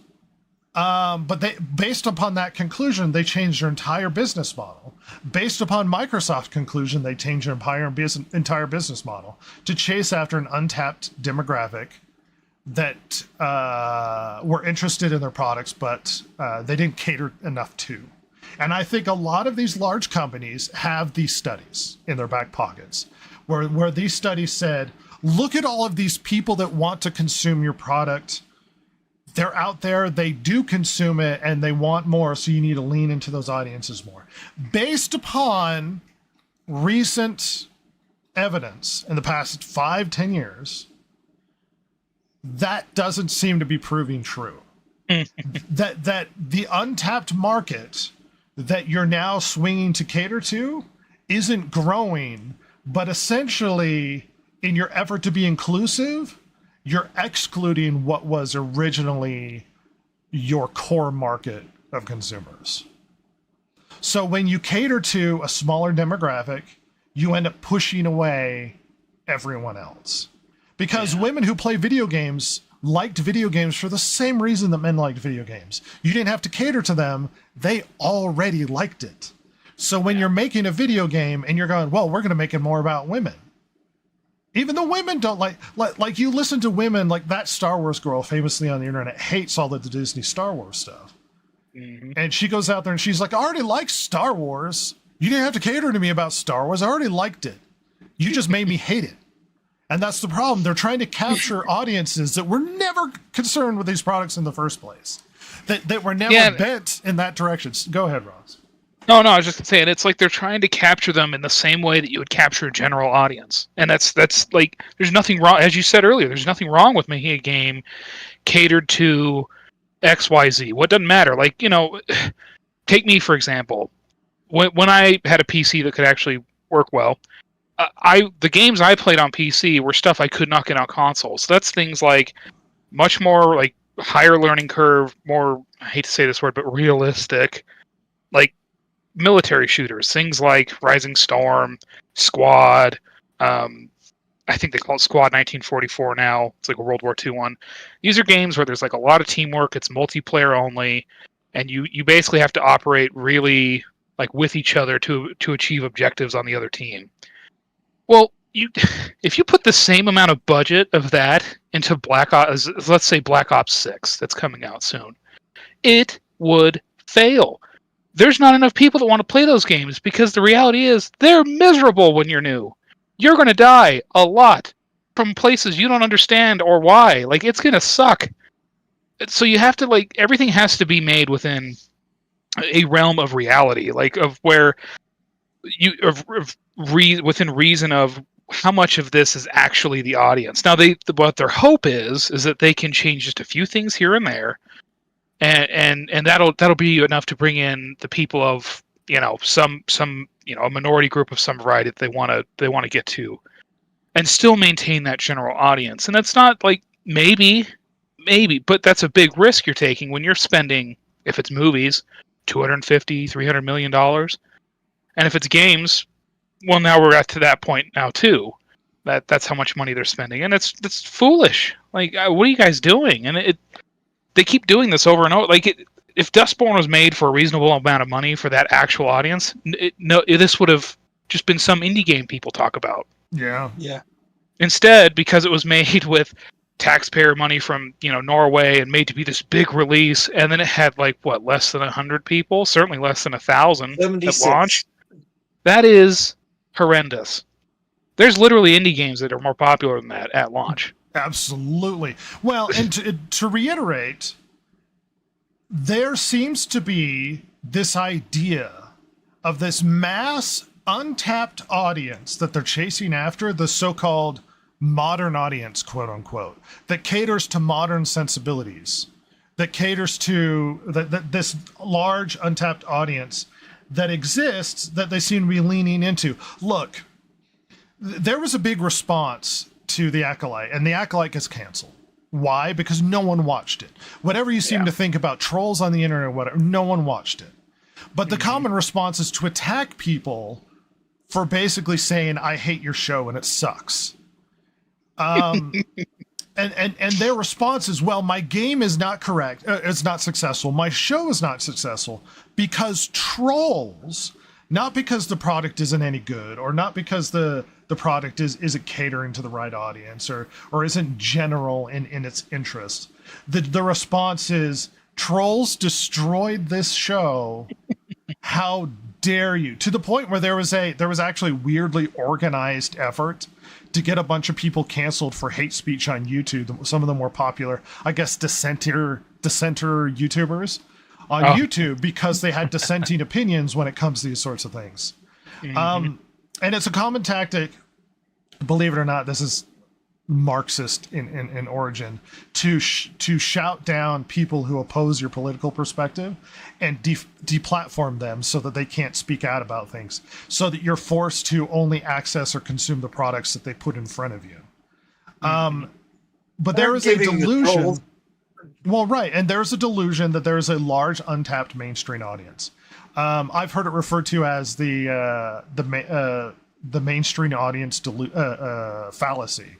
But based upon that conclusion, they changed their entire business model. Based upon Microsoft's conclusion, they changed their entire business model to chase after an untapped demographic that were interested in their products, but they didn't cater enough to. And I think a lot of these large companies have these studies in their back pockets, where these studies said, look at all of these people that want to consume your product. They're out there, they do consume it, and they want more, so you need to lean into those audiences more. Based upon recent evidence in the past 5-10 years, that doesn't seem to be proving true. that the untapped market that you're now swinging to cater to isn't growing, but essentially, in your effort to be inclusive, you're excluding what was originally your core market of consumers. So when you cater to a smaller demographic, you end up pushing away everyone else. because women who play video games liked video games for the same reason that men liked video games. You didn't have to cater to them. They already liked it. So when you're making a video game and you're going, well, we're going to make it more about women. Even the women don't like you listen to women, like that Star Wars girl famously on the internet hates all of the Disney Star Wars stuff. Mm-hmm. And she goes out there and she's like, I already like Star Wars. You didn't have to cater to me about Star Wars. I already liked it. You just made me hate it. And that's the problem. They're trying to capture audiences that were never concerned with these products in the first place. That were never bent in that direction. Go ahead, Ross. No, I was just saying, it's like they're trying to capture them in the same way that you would capture a general audience. And that's like, there's nothing wrong, as you said earlier, there's nothing wrong with making a game catered to XYZ. What doesn't matter? Like, take me, for example. When I had a PC that could actually work well, the games I played on PC were stuff I could not get on consoles. So that's things like much more like higher learning curve, more, I hate to say this word, but realistic, like military shooters, things like Rising Storm, Squad. I think they call it Squad 1944 now. It's like a World War II one. These are games where there's like a lot of teamwork. It's multiplayer only, and you basically have to operate really like with each other to achieve objectives on the other team. Well, if you put the same amount of budget of that into Black Ops, let's say Black Ops 6 that's coming out soon, it would fail. There's not enough people that want to play those games because the reality is they're miserable when you're new. You're going to die a lot from places you don't understand or why. Like, it's going to suck. So you have to, like, everything has to be made within a realm of reality, like of where within reason of how much of this is actually the audience. Now, what their hope is that they can change just a few things here and there, and that'll be enough to bring in the people of some a minority group of some variety that they want to get to, and still maintain that general audience. And that's not like maybe, but that's a big risk you're taking when you're spending, if it's movies, $250-300 million, and if it's games, well, now we're at to that point now too. That's how much money they're spending, and that's foolish. Like, what are you guys doing? And they keep doing this over and over. Like, if Dustborn was made for a reasonable amount of money for that actual audience, this would have just been some indie game people talk about. Yeah. Instead, because it was made with taxpayer money from Norway and made to be this big release, and then it had less than 100 people, certainly less than 1,000 at launch. That is horrendous. There's literally indie games that are more popular than that at launch. Absolutely. Well, and to reiterate, there seems to be this idea of this mass untapped audience that they're chasing after, the so-called modern audience, quote unquote, that caters to modern sensibilities, that caters to this large untapped audience that exists, that they seem to be leaning into. Look, there was a big response to The Acolyte, and The Acolyte gets canceled. Why? Because no one watched it. Whatever you seem to think about trolls on the internet or whatever, no one watched it. But the common response is to attack people for basically saying, I hate your show and it sucks. And their response is, well, my game is not correct. It's not successful. My show is not successful because trolls, not because the product isn't any good, or not because the product isn't catering to the right audience, or isn't general in its interest. The response is, trolls destroyed this show. How dare you? To the point where there was actually weirdly organized effort to get a bunch of people canceled for hate speech on YouTube. Some of them were popular, I guess, dissenter YouTubers on YouTube, because they had dissenting opinions when it comes to these sorts of things. Mm-hmm. And it's a common tactic, believe it or not, this is Marxist in origin, to shout down people who oppose your political perspective and deplatform them so that they can't speak out about things, so that you're forced to only access or consume the products that they put in front of you. But there is a delusion. Well, right, and there's a delusion that there is a large untapped mainstream audience. I've heard it referred to as the mainstream audience fallacy,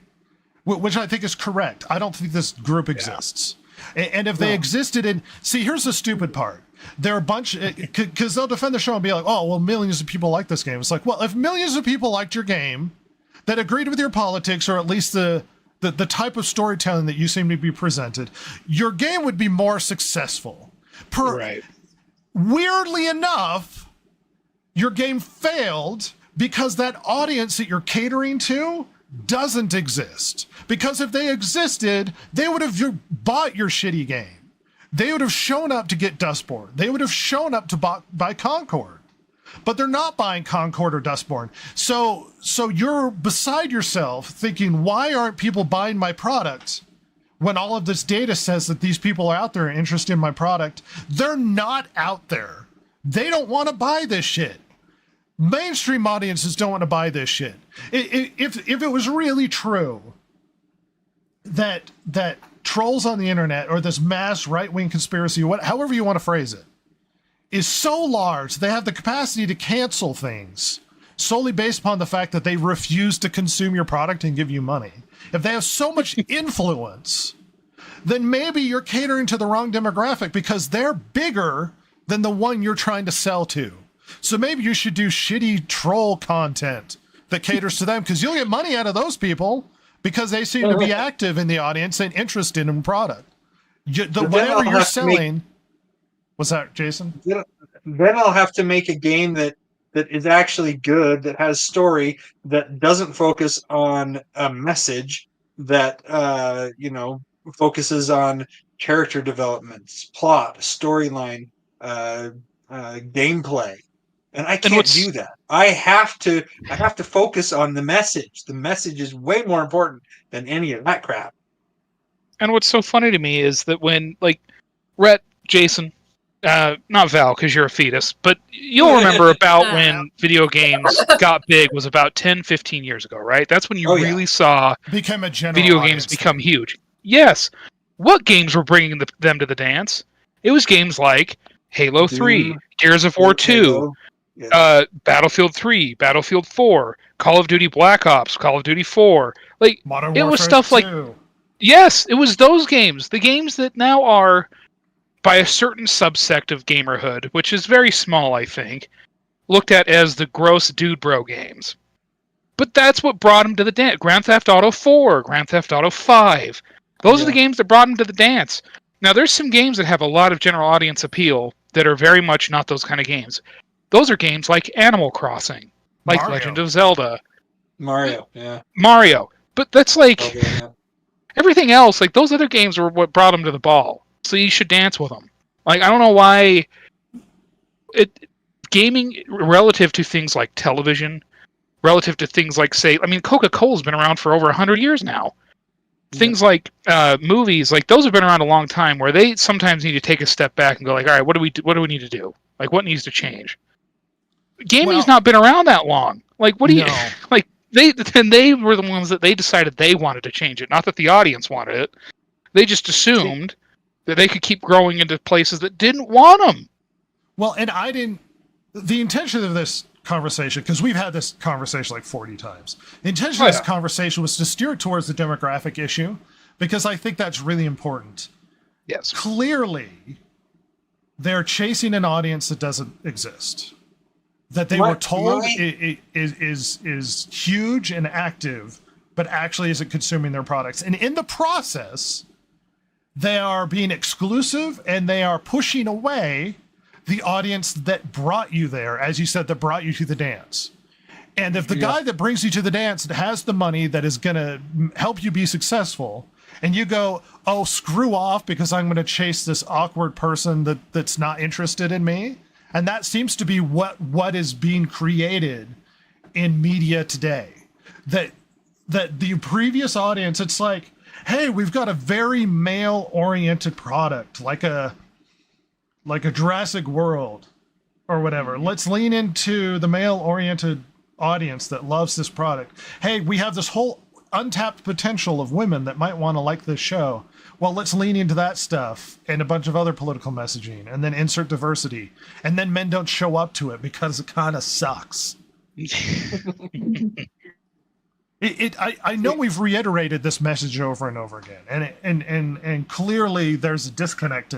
which I think is correct. I don't think this group exists. And if they existed see, here's the stupid part. There are a bunch, because they'll defend the show and be like, oh, well, millions of people like this game. It's like, well, if millions of people liked your game, that agreed with your politics, or at least the type of storytelling that you seem to be presented, your game would be more successful. Right. Weirdly enough, your game failed because that audience that you're catering to doesn't exist. Because if they existed, they would have bought your shitty game. They would have shown up to get Dustborn. They would have shown up to buy Concord. But they're not buying Concord or Dustborn. So you're beside yourself thinking, why aren't people buying my product when all of this data says that these people are out there interested in my product? They're not out there. They don't want to buy this shit. Mainstream audiences don't want to buy this shit. If it was really true that trolls on the internet, or this mass right-wing conspiracy, however you want to phrase it, is so large, they have the capacity to cancel things solely based upon the fact that they refuse to consume your product and give you money. If they have so much influence, then maybe you're catering to the wrong demographic, because they're bigger than the one you're trying to sell to. So maybe you should do shitty troll content that caters to them, because you'll get money out of those people because they seem to be active in the audience and interested in product. Whatever you're selling. What's that, Jason? Then I'll have to make a game that is actually good, that has story, that doesn't focus on a message, that focuses on character developments, plot, storyline, gameplay. And I can't do that. I have to focus on the message. The message is way more important than any of that crap. And what's so funny to me is that when, like, Rhett, Jason, not Val, because you're a fetus, but you'll remember about when video games got big was about 10, 15 years ago, right? That's when you really saw become a general video games become huge. Yes. What games were bringing them to the dance? It was games like Halo 3, Gears of War 2, Battlefield 3, Battlefield 4, Call of Duty Black Ops, Call of Duty 4. Like, Modern it Warfare was stuff 2. like... Yes, it was those games. The games that now are, by a certain subsect of gamerhood, which is very small, I think, looked at as the gross dude bro games. But that's what brought them to the dance. Grand Theft Auto 4, Grand Theft Auto 5. Those are the games that brought them to the dance. Now, there's some games that have a lot of general audience appeal that are very much not those kind of games. Those are games like Animal Crossing, like Mario. Legend of Zelda. Mario, yeah. Mario. But that's like... Everything else, like, those other games were what brought them to the ball. So you should dance with them. Like, I don't know why... Gaming, relative to things like television, relative to things like, say... I mean, Coca-Cola's been around for over 100 years now. Things like movies, like, those have been around a long time, where they sometimes need to take a step back and go, like, all right, what do we need to do? Like, what needs to change? Gaming's not been around that long. Like, what do you... Like, they were the ones that they decided they wanted to change it, not that the audience wanted it. They just assumed that they could keep growing into places that didn't want them. Well, and I didn't... The intention of this conversation, because we've had this conversation like 40 times. The intention of this conversation was to steer towards the demographic issue, because I think that's really important. Yes. Clearly, they're chasing an audience that doesn't exist. That they were told is huge and active, but actually isn't consuming their products. And in the process, they are being exclusive, and they are pushing away the audience that brought you there, as you said, that brought you to the dance. And if the guy that brings you to the dance has the money that is going to help you be successful, and you go, oh, screw off because I'm going to chase this awkward person that's not interested in me, and that seems to be what is being created in media today. That the previous audience, it's like, hey, we've got a very male-oriented product, like a Jurassic World or whatever. Let's lean into the male-oriented audience that loves this product. Hey, we have this whole untapped potential of women that might want to like this show. Well, let's lean into that stuff and a bunch of other political messaging, and then insert diversity. And then men don't show up to it because it kind of sucks. I know we've reiterated this message over and over again, and clearly there's a disconnect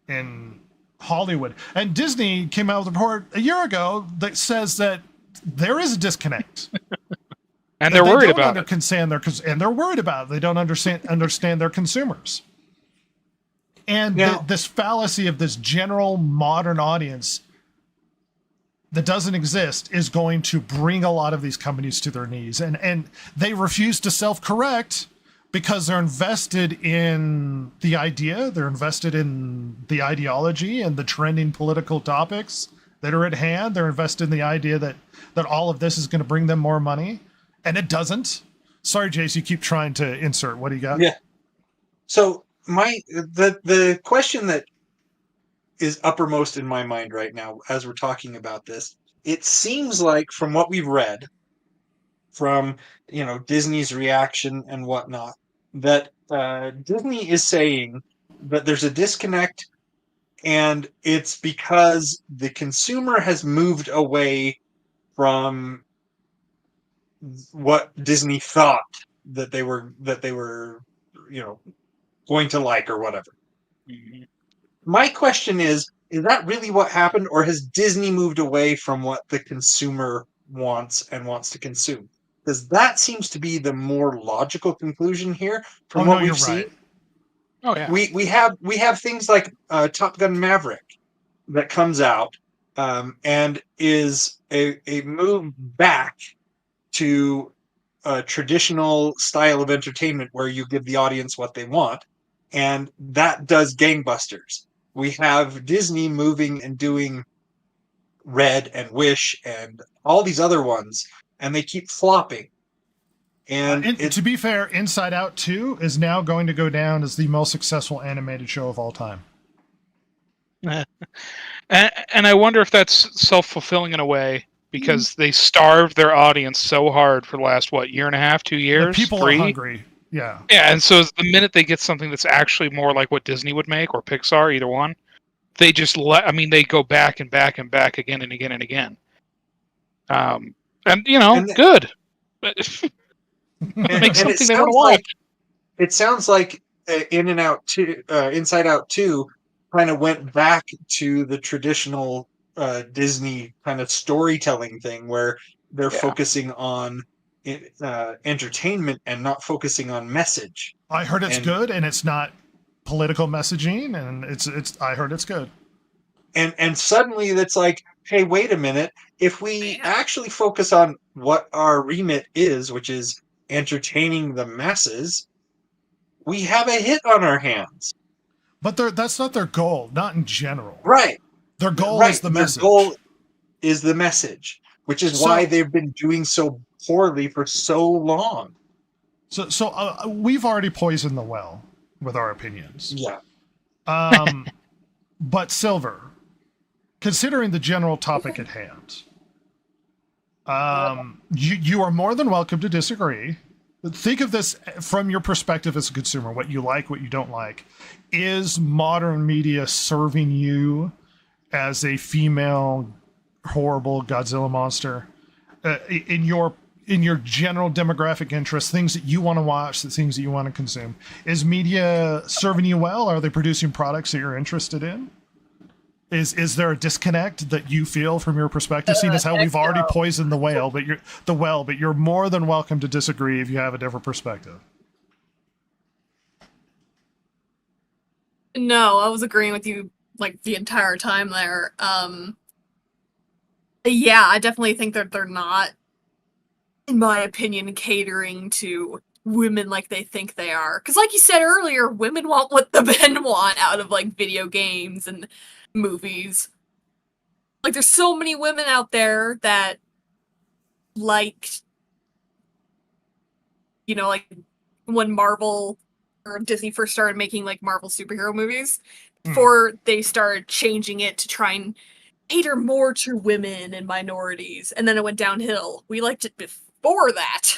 in Hollywood. And Disney came out with a report a year ago that says that there is a disconnect. And they're worried about it. And they're worried about it. They don't understand their consumers. And this fallacy of this general modern audience that doesn't exist is going to bring a lot of these companies to their knees. And they refuse to self-correct because they're invested in the idea, they're invested in the ideology and the trending political topics that are at hand. They're invested in the idea that all of this is going to bring them more money. And it doesn't. Sorry, Jace, you keep trying to insert. What do you got? Yeah. So the question that is uppermost in my mind right now as we're talking about this, it seems like from what we've read, from Disney's reaction and whatnot, that Disney is saying that there's a disconnect, and it's because the consumer has moved away from what Disney thought that they were going to like or whatever. Mhm. My question is that really what happened, or has Disney moved away from what the consumer wants and wants to consume? Because that seems to be the more logical conclusion here from what we've seen. Right. Oh yeah. We have things like Top Gun Maverick that comes out and is a move back to a traditional style of entertainment where you give the audience what they want, and that does gangbusters. We have Disney moving and doing Red and Wish and all these other ones, and they keep flopping. And to be fair, Inside Out 2 is now going to go down as the most successful animated show of all time. And I wonder if that's self-fulfilling in a way, because they starved their audience so hard for the last, year and a half, 2 years? The people 3? are hungry. Yeah. Yeah, and so the minute they get something that's actually more like what Disney would make, or Pixar, either one, they just they go back and back and back again and again and again. Good. Make something they want to watch. It sounds like Inside Out 2 kind of went back to the traditional Disney kind of storytelling thing where they're focusing on entertainment and not focusing on message. I heard it's good, and it's not political messaging, and it's I heard it's good. And suddenly it's like, hey, wait a minute. If we actually focus on what our remit is, which is entertaining the masses, we have a hit on our hands. But that's not their goal, not in general. Right. Their goal is the message. Their goal is the message, which is why they've been doing so poorly for so long. So we've already poisoned the well with our opinions. Yeah. But Silver, considering the general topic at hand, you are more than welcome to disagree. Think of this from your perspective as a consumer, what you like, what you don't like. Is modern media serving you as a female, horrible Godzilla monster? In your general demographic interests, things that you want to watch, the things that you want to consume. Is media serving you well? Are they producing products that you're interested in? Is there a disconnect that you feel from your perspective, seeing as how we've already poisoned the well, but you're more than welcome to disagree if you have a different perspective. No, I was agreeing with you like the entire time there. Yeah, I definitely think that they're not, in my opinion, catering to women like they think they are. Because like you said earlier, women want what the men want out of like video games and movies. Like there's so many women out there that like, like when Marvel or Disney first started making like Marvel superhero movies, before they started changing it to try and cater more to women and minorities, and then it went downhill. We liked it before that.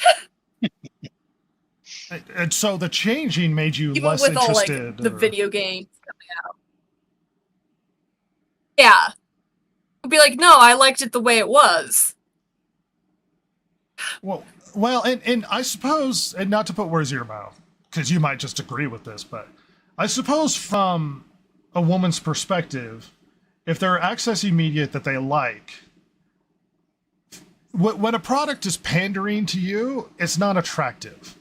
And so the changing made you Even less with interested. all like the video games coming out. Yeah. I'd be like, no, I liked it the way it was. Well, Well, and I suppose, and not to put words in your mouth, because you might just agree with this, but I suppose from a woman's perspective, if they're accessing media that they like, when a product is pandering to you, it's not attractive.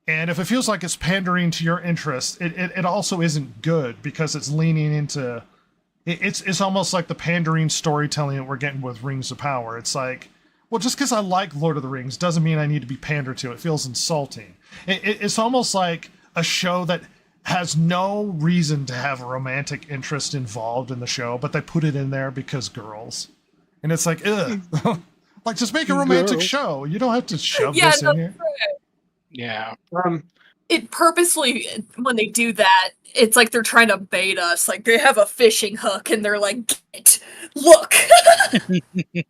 And if it feels like it's pandering to your interests, it also isn't good because it's leaning into... It's almost like the pandering storytelling that we're getting with Rings of Power. It's like, well, just because I like Lord of the Rings doesn't mean I need to be pandered to. It feels insulting. It's almost like a show that has no reason to have a romantic interest involved in the show, but they put it in there because girls. And it's like, ugh. Like, just make a romantic show. You don't have to shove this in here. Yeah. It purposely, when they do that, it's like they're trying to bait us. Like they have a fishing hook and they're like, "Get, look,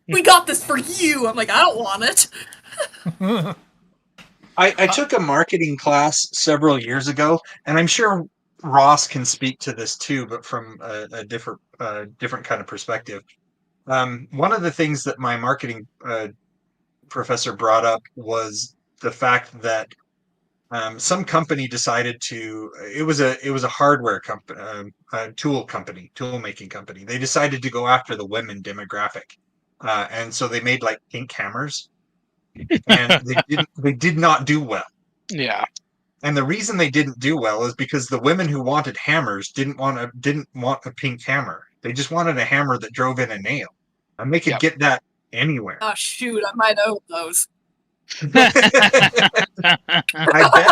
we got this for you." I'm like, I don't want it. I took a marketing class several years ago, and I'm sure Ross can speak to this too, but from a different kind of perspective. One of the things that my marketing professor brought up was the fact that some company decided to. It was a hardware company, tool making company. They decided to go after the women demographic, and so they made like pink hammers, and they did not do well. Yeah. And the reason they didn't do well is because the women who wanted hammers didn't want a pink hammer. They just wanted a hammer that drove in a nail, and they could get that anywhere. Oh shoot, I might own those. I bet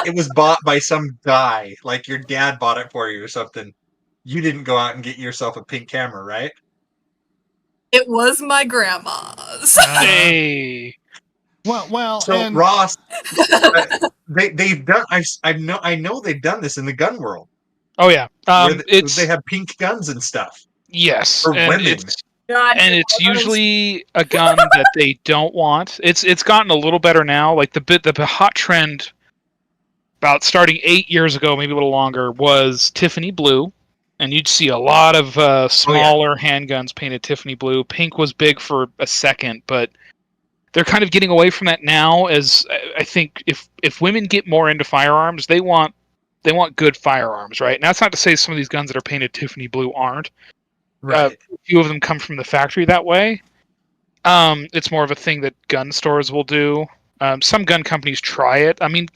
it was bought by some guy, like your dad bought it for you or something. You didn't go out and get yourself a pink hammer, right? It was my grandma's. Hey. Well, So and Ross, they've done. I know they've done this in the gun world. Oh yeah. Where It's they have pink guns and stuff yes, for and women. it's usually a gun that they don't want. It's gotten a little better now. Like the hot trend about starting 8 years ago, maybe a little longer, was Tiffany blue, and you'd see a lot of smaller handguns painted Tiffany blue. Pink was big for a second, but they're kind of getting away from that now. As I think if women get more into firearms, they want good firearms, right? Now that's not to say some of these guns that are painted Tiffany blue aren't. Right. A few of them come from the factory that way. It's more of a thing that gun stores will do. Some gun companies try it. I mean,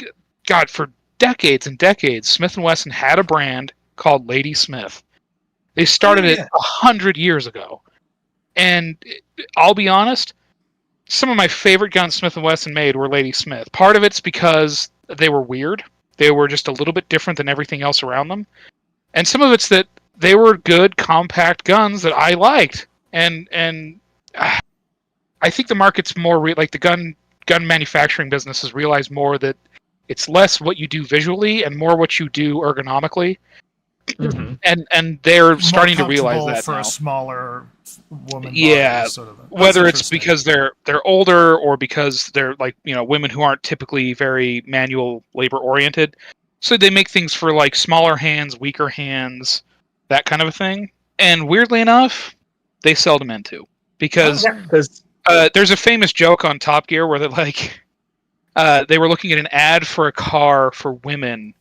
God, for decades and decades, Smith & Wesson had a brand called Lady Smith. They started it 100 years ago. And I'll be honest, some of my favorite guns Smith & Wesson made were Lady Smith. Part of it's because they were weird. They were just a little bit different than everything else around them. And some of it's that they were good, compact guns that I liked. And I think the market's more like the gun manufacturing business has realized more that it's less what you do visually and more what you do ergonomically. Mm-hmm. And they're starting to realize that for now. A smaller woman. Yeah, body, sort of. Whether it's because they're older or because they're like, you know, women who aren't typically very manual labor oriented. So they make things for like smaller hands, weaker hands, that kind of a thing. And weirdly enough, they seldom into because there's a famous joke on Top Gear where they're like, they were looking at an ad for a car for women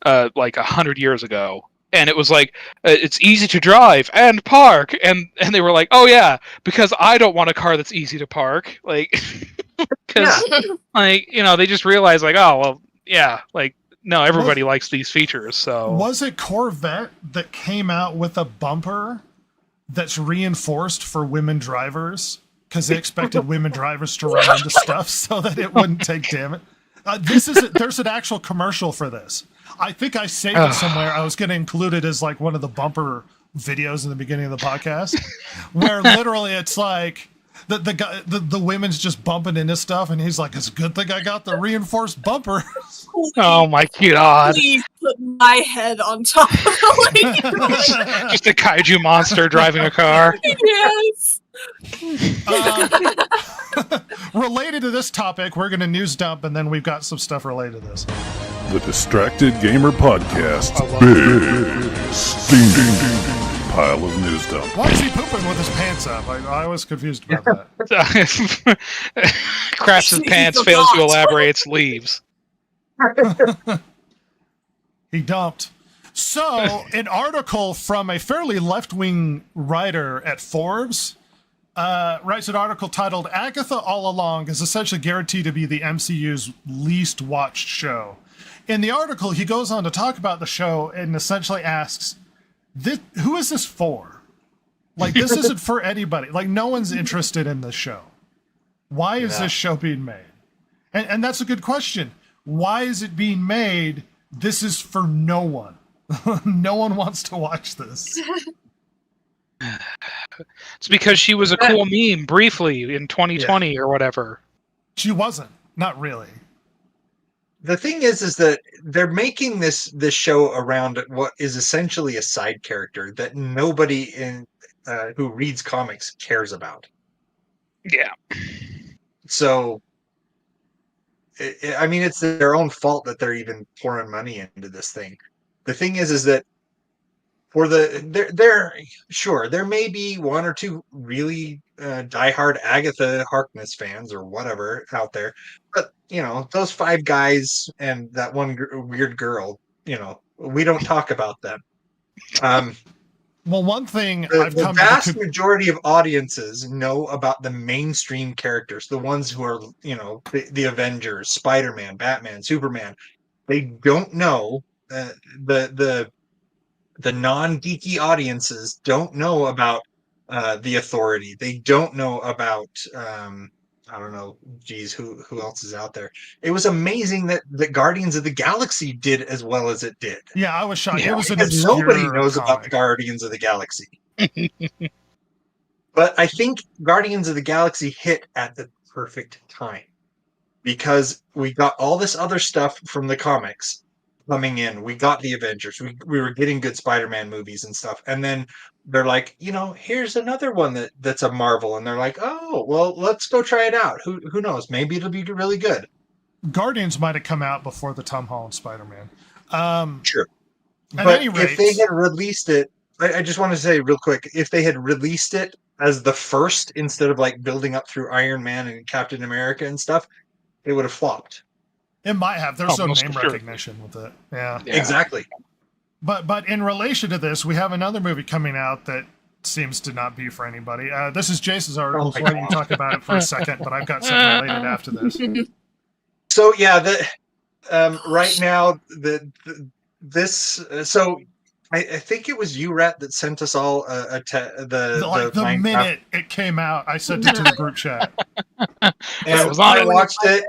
like 100 years ago. And it was like, it's easy to drive and park. And they were like, oh, yeah, because I don't want a car that's easy to park. Like, because, like, you know, they just realized, like, oh, well, yeah, like, no, everybody likes these features. So was it Corvette that came out with a bumper that's reinforced for women drivers? Because they expected women drivers to run into stuff so that it wouldn't take damage. There's an actual commercial for this. I think I saved it somewhere. I was going to include it as like one of the bumper videos in the beginning of the podcast, where literally it's like the women's just bumping into stuff, and he's like, "It's a good thing I got the reinforced bumper." Oh my God! Please put my head on top of the just a kaiju monster driving a car. Yes. Related to this topic, we're going to news dump, and then we've got some stuff related to this. The Distracted Gamer Podcast, Big Steam pile of news dump. Why is he pooping with his pants up? I was confused about that. Craps his Jesus, pants, the fails to thought. elaborate, leaves. He dumped. So, an article from a fairly left-wing writer at Forbes writes an article titled "Agatha All Along is essentially guaranteed to be the MCU's least watched show." In the article, he goes on to talk about the show and essentially asks, who is this for? Like, this isn't for anybody. Like, no one's interested in this show. Why is this show being made? And that's a good question. Why is it being made? This is for no one. No one wants to watch this. It's because she was a cool meme briefly in 2020 or whatever. She wasn't. Not really. The thing is that they're making this show around what is essentially a side character that nobody who reads comics cares about. Yeah. So, I mean, it's their own fault that they're even pouring money into this thing. The thing is that for there may be one or two really diehard Agatha Harkness fans or whatever out there, but those 5 guys and that one weird girl, we don't talk about them. Well, one thing The vast majority of audiences know about the mainstream characters, the ones who are, the Avengers, Spider-Man, Batman, Superman. They don't know the non-geeky audiences don't know about the Authority. They don't know about I don't know, geez, who else is out there? It was amazing that Guardians of the Galaxy did as well as it did. Yeah, I was shocked. Yeah, It was an Because obscure nobody knows comic. about the Guardians of the Galaxy. But I think Guardians of the Galaxy hit at the perfect time because we got all this other stuff from the comics coming in. We got the Avengers. We were getting good Spider-Man movies and stuff. And then they're like, here's another one that's a Marvel. And they're like, oh, well, let's go try it out. Who knows? Maybe it'll be really good. Guardians might have come out before the Tom Holland Spider-Man. Sure. At But any rate, if they had released it, I just want to say real quick, if they had released it as the first instead of like building up through Iron Man and Captain America and stuff, it would have flopped. it might have. There's no most name assuredly. recognition with it. Yeah. Exactly. But in relation to this, we have another movie coming out that seems to not be for anybody. This is Jason's article, so why don't you talk about it for a second, but I've got something related after this. So yeah, right now I think it was you, Rhett, that sent us all the Minecraft. Minute it came out, I sent it to the group chat. And I watched it,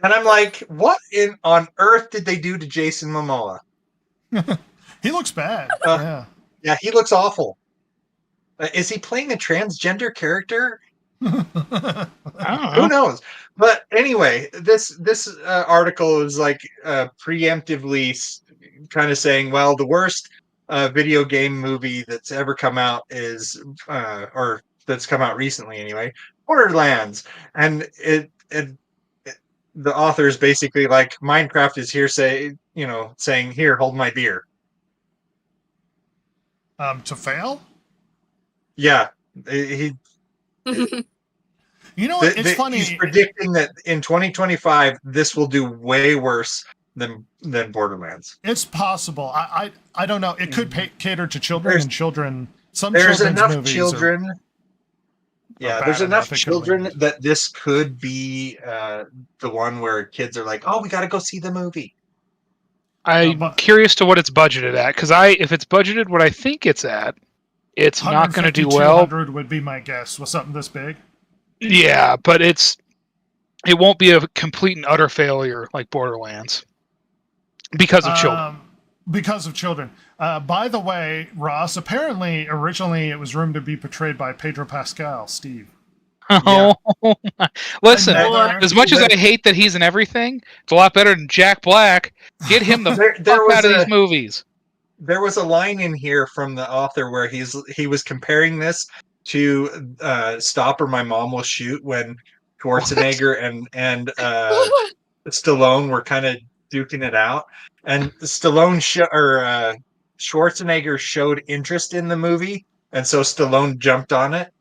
and I'm like, what on earth did they do to Jason Momoa? He looks bad. Yeah, he looks awful. Is he playing a transgender character? I don't Who know. knows? But anyway, this article is like preemptively kind of saying, well, the worst video game movie that's ever come out is, or that's come out recently anyway, Borderlands, and the author is basically like, Minecraft is here saying, here, hold my beer. To fail? Yeah, he. You know what? It's funny. He's predicting that in 2025, this will do way worse than Borderlands. It's possible. I don't know. It could cater to children There's- and children. Some There's children's enough movies children. bad There's enough enough it could children lose. that this could be the one where kids are like, "Oh, we got to go see the movie." I'm but- curious to what it's budgeted at, because if it's budgeted what I think it's at, it's not going to do 150, well. 200 would be my guess. Was something this big? Yeah, but it won't be a complete and utter failure like Borderlands because of children. Because of children. By the way, Ross, apparently, originally it was rumored to be portrayed by Pedro Pascal, Steve. Oh, listen! Another- As much as I hate that he's in everything, it's a lot better than Jack Black. Get him the There fuck was out of a- these movies. There was a line in here from the author where he was comparing this to Stop or My Mom Will Shoot, when Schwarzenegger and Stallone were kind of duking it out, and Schwarzenegger showed interest in the movie, and so Stallone jumped on it,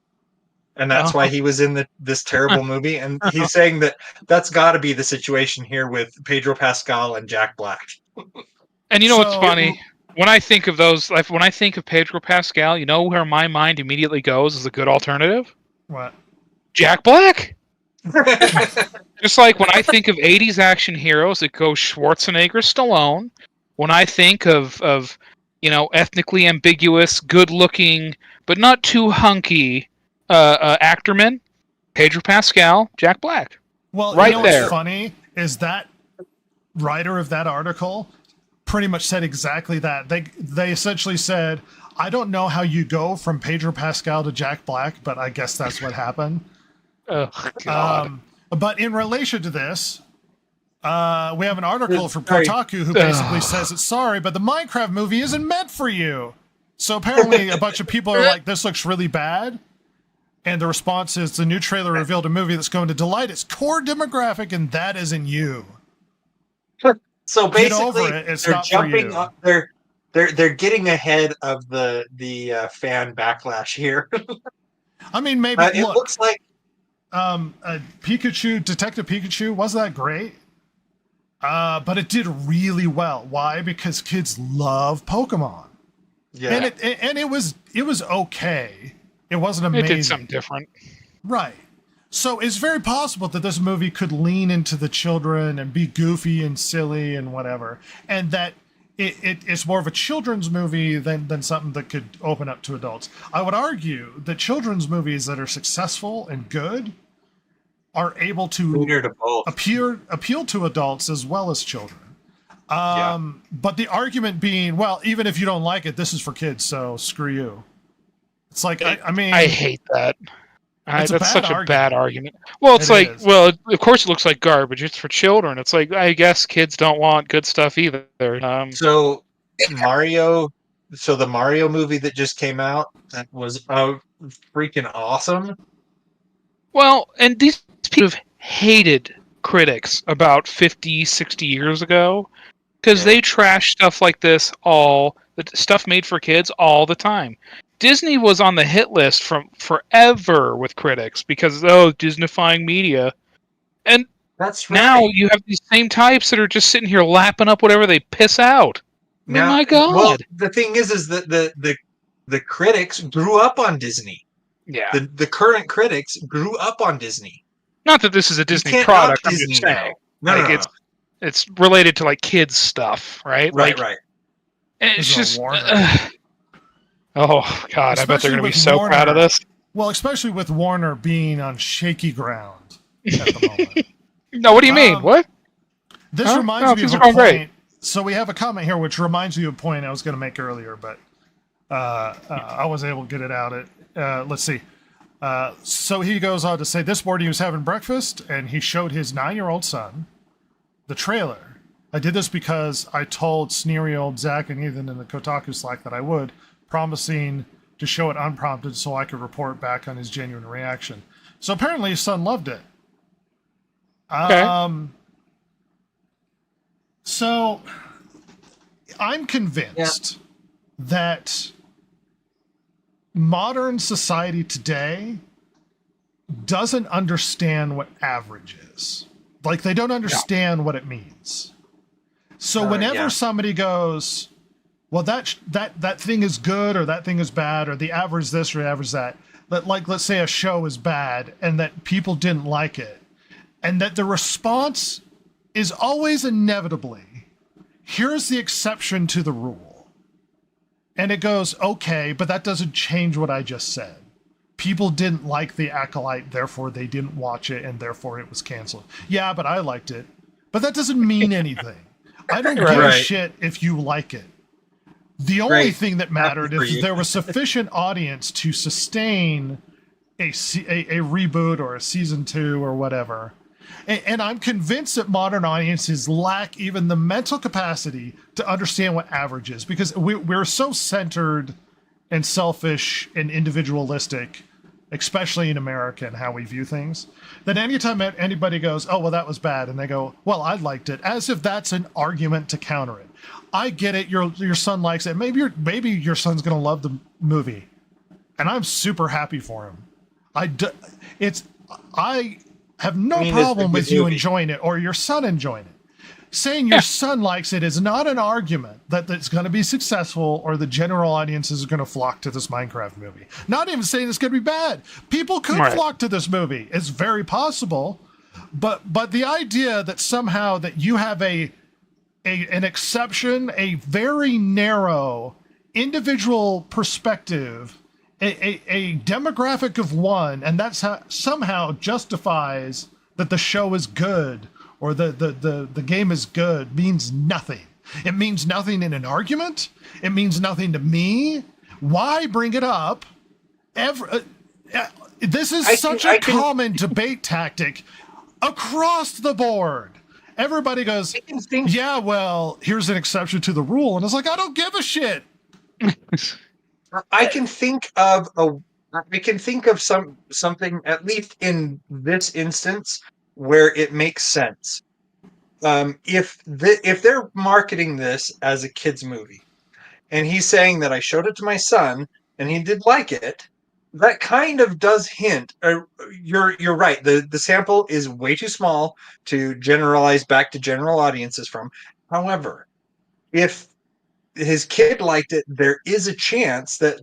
and that's why he was in this terrible movie. And he's saying that that's got to be the situation here with Pedro Pascal and Jack Black. And you know what's So- funny? When I think of those, like when I think of Pedro Pascal, you know where my mind immediately goes as a good alternative? What? Jack Black. Just like when I think of 80s action heroes, it goes Schwarzenegger, Stallone. When I think of ethnically ambiguous, good-looking, but not too hunky actormen, Pedro Pascal, Jack Black. Well, Right you know there. what's funny is that writer of that article pretty much said exactly that. They essentially said, I don't know how you go from Pedro Pascal to Jack Black, but I guess that's what happened. Oh, God. But in relation to this, we have an article from Sorry. Kotaku who basically says it's sorry, but the Minecraft movie isn't meant for you. So apparently a bunch of people are like, this looks really bad. And the response is the new trailer revealed a movie that's going to delight its core demographic, and that isn't you. So Get over basically, it, it's they're not for jumping you. up. They're getting ahead of the fan backlash here. I mean, maybe It look, looks like Pikachu, Detective Pikachu, wasn't that great? But it did really well. Why? Because kids love Pokemon. yeah. And it was okay. It wasn't It amazing. did something different. Right. So it's very possible that this movie could lean into the children and be goofy and silly and whatever, and that it's more of a children's movie than something that could open up to adults. I would argue that children's movies that are successful and good are able to Leaner to both. appeal to adults as well as children. But the argument being, well, even if you don't like it, this is for kids, so screw you. It's like, I mean, I hate that. It's a That's bad such a argument. bad argument. Well, it's It like, is. well, of course it looks like garbage. It's for children. It's like, I guess kids don't want good stuff either. So Mario, the Mario movie that just came out, that was freaking awesome. Well, and these people have hated critics about 50, 60 years ago because Yeah. they trash stuff like this stuff made for kids all the time. Disney was on the hit list from forever with critics because, Disneyfying media. And That's right. now you have these same types that are just sitting here lapping up whatever they piss out. Now, my God. Well, the thing is that the critics grew up on Disney. Yeah. The current critics grew up on Disney. Not that this is a Disney can't product, knock I'm Disney just saying. now. No, It's related to like kids stuff, right? Right, like, right. and it's This is just a Warner. oh God, I bet they're Especially gonna be with so proud of Warner. this. Well, especially with Warner being on shaky ground at the moment. No, what do you mean? What? This Huh? reminds No, me things of are a going great. point. So we have a comment here which reminds me of a point I was going to make earlier, but I was able to get it out. Let's see. So he goes on to say, this morning he was having breakfast and he showed his 9-year-old son the trailer. I did this because I told sneery old Zach and Ethan in the Kotaku Slack that I would, promising to show it unprompted so I could report back on his genuine reaction. So apparently his son loved it. Okay. So I'm convinced that modern society today doesn't understand what average is. Like they don't understand what it means. So whenever somebody goes, well, that thing is good or that thing is bad or the average this or the average that, like let's say a show is bad and that people didn't like it, and that the response is always inevitably, here's the exception to the rule. And it goes, okay, but that doesn't change what I just said. People didn't like The Acolyte, therefore they didn't watch it, and therefore it was canceled. Yeah, but I liked it. But that doesn't mean anything. I don't give a shit if you like it. The only thing that mattered is there was sufficient audience to sustain a reboot or a season 2 or whatever. And I'm convinced that modern audiences lack even the mental capacity to understand what average is, because we're so centered and selfish and individualistic, especially in America and how we view things, that anytime anybody goes, oh, well, that was bad, and they go, well, I liked it, as if that's an argument to counter it. I get it. Your son likes it. Maybe your son's going to love the movie. and I'm super happy for him. I have no I mean, it's a problem good with you movie. enjoying it or your son enjoying it. Saying your son likes it is not an argument that it's going to be successful or the general audience is going to flock to this Minecraft movie. Not even saying it's going to be bad. People could Right. flock to this movie. It's very possible. But the idea that somehow that you have an exception, a very narrow individual perspective, a demographic of one, and that's how somehow justifies that the show is good or the game is good means nothing. It means nothing in an argument. It means nothing to me. Why bring it up? This is such a common debate tactic across the board. Everybody goes, yeah, well, here's an exception to the rule. And it's like, I don't give a shit. I can think of something, at least in this instance, where it makes sense. If they're marketing this as a kids movie, and he's saying that I showed it to my son and he did like it, that kind of does hint. You're right. The sample is way too small to generalize back to general audiences from. However, if his kid liked it, there is a chance that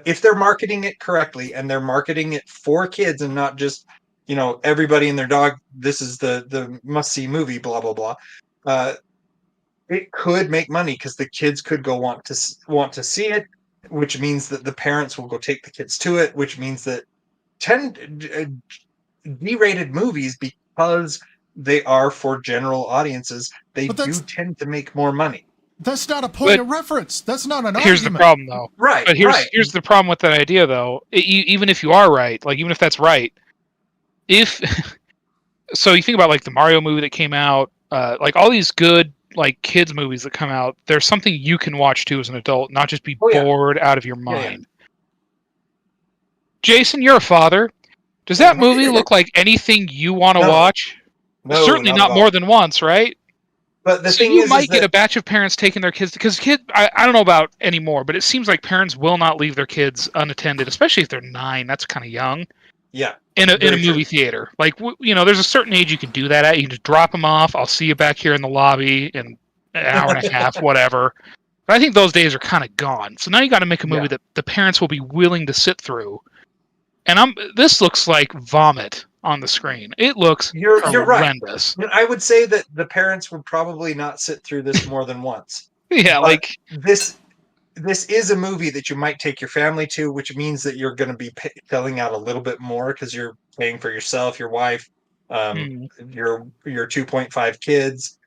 if they're marketing it correctly and they're marketing it for kids and not just everybody and their dog, this is the must see movie, blah blah blah. It could make money because the kids could go want to see it, which means that the parents will go take the kids to it, which means that D-rated movies, because they are for general audiences, they do tend to make more money. That's not a point of reference. That's not an Here's argument. the problem, though. Right. But here's the problem with that idea, though. Even if you are right, like even if that's right, so you think about like the Mario movie that came out, like all these good like kids movies that come out, there's something you can watch too as an adult, not just be bored out of your mind. Yeah. Jason, you're a father. Does that movie look like anything you want to watch? No, certainly not more than once, right? But the thing you is, might get a batch of parents taking their kids because I don't know about anymore, but it seems like parents will not leave their kids unattended, especially if they're 9. That's kind of young. Yeah. In a movie theater, like there's a certain age you can do that at. You can just drop them off. I'll see you back here in the lobby in an hour and a half, whatever. But I think those days are kind of gone. So now you got to make a movie that the parents will be willing to sit through. And this looks like vomit on the screen. It looks you're horrendous. Right. I would say that the parents would probably not sit through this more than once. Yeah, but like this is a movie that you might take your family to, which means that you're going to be filling out a little bit more because you're paying for yourself, your wife, your 2.5 kids.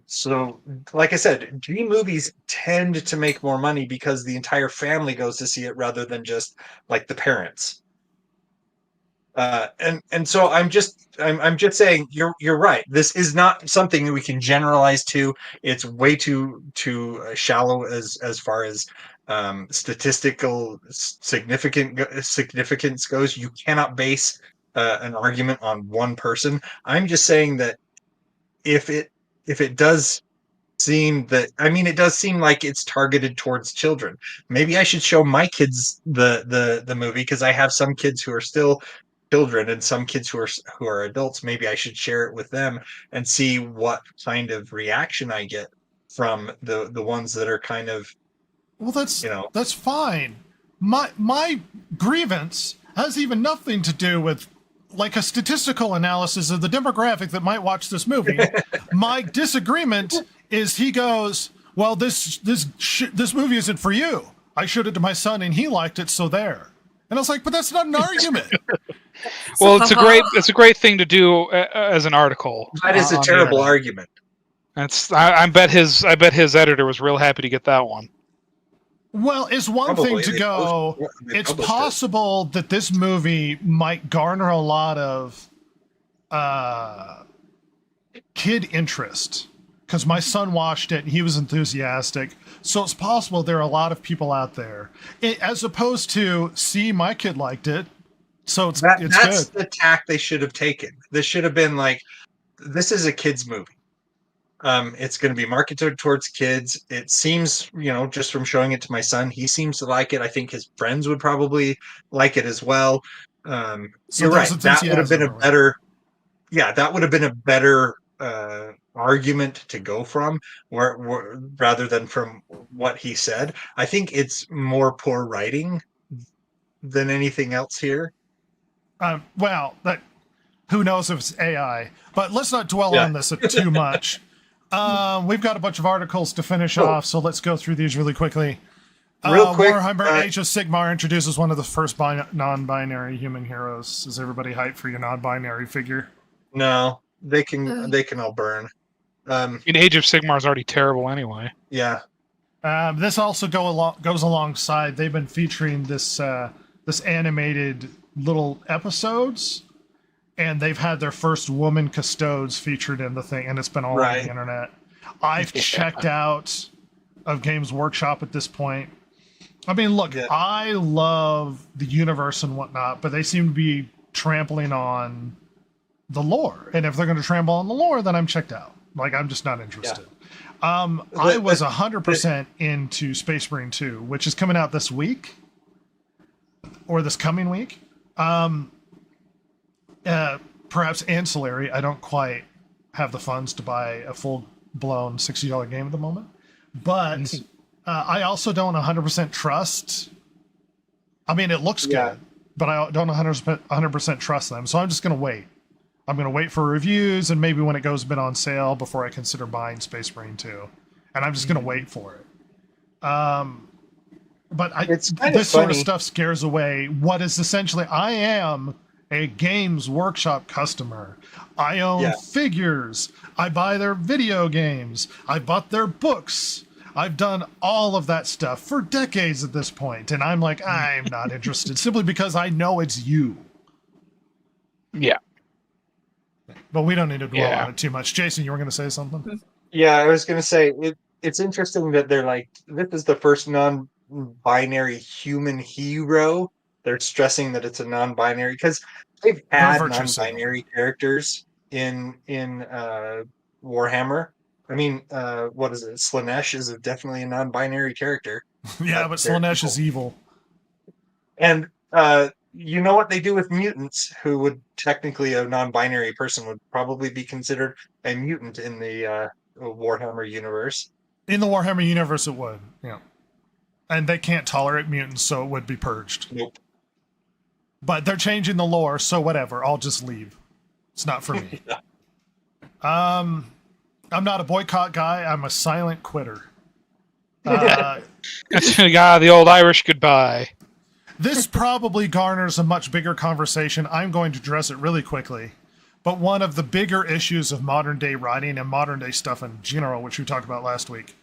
So, like I said, G movies tend to make more money because the entire family goes to see it rather than just like the parents. And so I'm just saying you're right. This is not something that we can generalize to. It's way too shallow as far as statistical significance goes. You cannot base an argument on one person. I'm just saying that if it does seem that, I mean, it does seem like it's targeted towards children. Maybe I should show my kids the movie because I have some kids who are still children and some kids who are adults. Maybe I should share it with them and see what kind of reaction I get from the ones that are kind of, well, that's fine. My grievance has even nothing to do with like a statistical analysis of the demographic that might watch this movie. My disagreement is he goes, well, this movie isn't for you. I showed it to my son and he liked it, so there. And I was like, but that's not an argument. Well, it's a great thing to do as an article. That is a terrible argument. I bet his editor was real happy to get that one. Well, it's one thing to go, it's possible that this movie might garner a lot of kid interest because my son watched it and he was enthusiastic. So it's possible there are a lot of people out there, as opposed to, see, my kid liked it. So that's good. The tack they should have taken. This should have been like, this is a kid's movie. It's going to be marketed towards kids. It seems, just from showing it to my son, he seems to like it. I think his friends would probably like it as well. So You're there's right. That would have been enthusiasm. a better, that would have been a better argument to go from, rather than from what he said. I think it's more poor writing than anything else here. Well, who knows if it's AI? But let's not dwell Yeah. on this too much. We've got a bunch of articles to finish Oh. off, so let's go through these really quickly. Real quick, Warhammer Age of Sigmar introduces one of the first non-binary human heroes. Is everybody hyped for your non-binary figure? No, they can all burn. In Age of Sigmar is already terrible anyway. Yeah. This also goes alongside. They've been featuring this animated little episodes, and they've had their first woman custodes featured in the thing, and it's been all over Right. the internet. I've checked out of Games Workshop at this point. I mean, look, Yeah. I love the universe and whatnot, but they seem to be trampling on the lore. And if they're going to trample on the lore, then I'm checked out. Like, I'm just not interested. I was 100% into Space Marine 2, which is coming out this week or this coming week. Perhaps ancillary. I don't quite have the funds to buy a full-blown $60 game at the moment. But I also don't 100% trust. I mean, it looks Yeah. good, but I don't 100% trust them. So I'm just going to wait. I'm going to wait for reviews and maybe when it goes a bit on sale before I consider buying Space Marine 2. And I'm just going to wait for it. But It's kind this of sort of funny. stuff scares away what is essentially, I am a Games Workshop customer. I own Yeah. figures. I buy their video games. I bought their books. I've done all of that stuff for decades at this point, and I'm like, I'm not interested simply because I know it's you. Yeah. But we don't need to dwell Yeah. on it too much. Jason, you were going to say something? Yeah, I was going to say it's interesting that they're like, this is the first non-binary human hero. They're stressing that it's a non-binary because they've had virtue signal. non-binary characters in Warhammer. I mean, what is it? Slanesh is definitely a non-binary character. Yeah, but they're Slanesh is evil. And you know what they do with mutants, who would technically, a non-binary person would probably be considered a mutant in the Warhammer universe. In the Warhammer universe, it would. Yeah. And they can't tolerate mutants, so it would be purged. Nope. But they're changing the lore, so whatever. I'll just leave. It's not for me. I'm not a boycott guy. I'm a silent quitter. The old Irish goodbye. This probably garners a much bigger conversation. I'm going to address it really quickly. But one of the bigger issues of modern day writing and modern day stuff in general, which we talked about last week,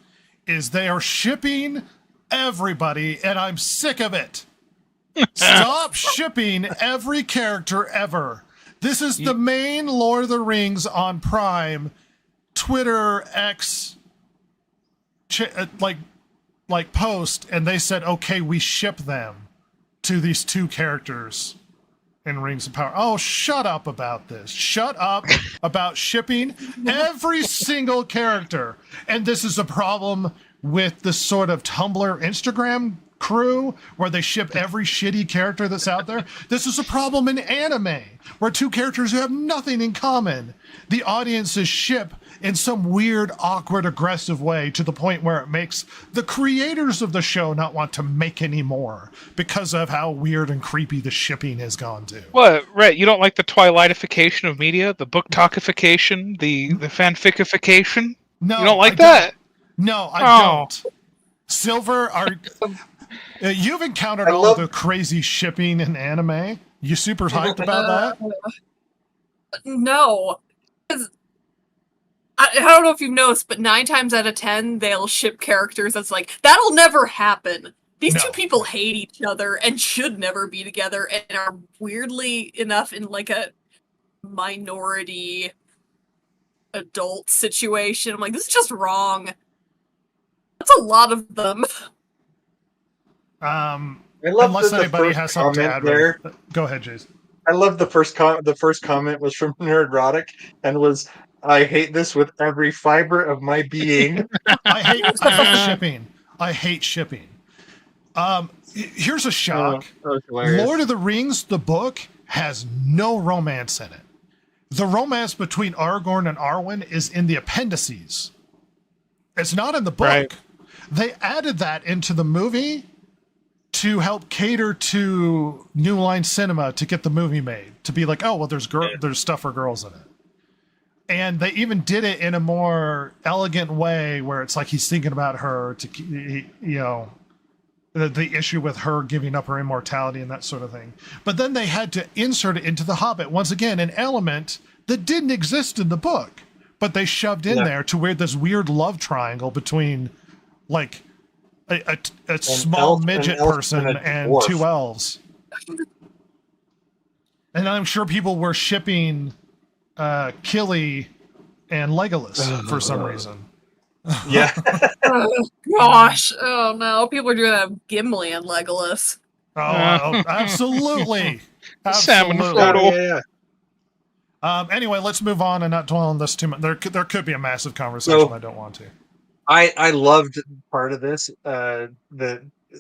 is they are shipping everybody, and I'm sick of it. Stop shipping every character ever. This is the main Lord of the Rings on Prime, Twitter, X, like post, and they said, okay, we ship them to these two characters in Rings of Power. Oh, shut up about this. Shut up about shipping every single character. And this is a problem with the sort of Tumblr, Instagram crew where they ship every shitty character that's out there. This is a problem in anime where two characters who have nothing in common, the audiences ship in some weird, awkward, aggressive way to the point where it makes the creators of the show not want to make any more because of how weird and creepy the shipping has gone to. What, Rhett, you don't like the Twilightification of media? The book talkification? The fanficification? No, You don't like I that? No, I Oh. don't. Silver, you've encountered I all love- the crazy shipping in anime. You super hyped about that? No. 'Cause I don't know if you've noticed, but 9 times out of 10, they'll ship characters that's like, that'll never happen. These No. two people hate each other and should never be together and are weirdly enough in like a minority adult situation. I'm like, this is just wrong. That's a lot of them. I love Unless that the anybody first has something to comment add there. there. Go ahead, Jason. I love the first comment was from Nerdrotic and was I hate this with every fiber of my being. I hate shipping. I hate shipping. Here's a shock. That was hilarious. Lord of the Rings, the book, has no romance in it. The romance between Aragorn and Arwen is in the appendices. It's not in the book. Right. They added that into the movie to help cater to New Line Cinema to get the movie made. To be like, oh, well, there's stuff for girls in it. And they even did it in a more elegant way where it's like he's thinking about her to, the issue with her giving up her immortality and that sort of thing. But then they had to insert it into The Hobbit. Once again, an element that didn't exist in the book, but they shoved in there to wear this weird love triangle between like a small midget person and dwarf. two elves. And I'm sure people were shipping Killy and Legolas for some reason. Yeah. Oh, gosh. Oh, no. People are doing that with Gimli and Legolas. Oh, absolutely. Salmon Absolutely. Frodo. Yeah. Anyway, let's move on and not dwell on this too much. There could be a massive conversation. I don't want to. I loved part of this.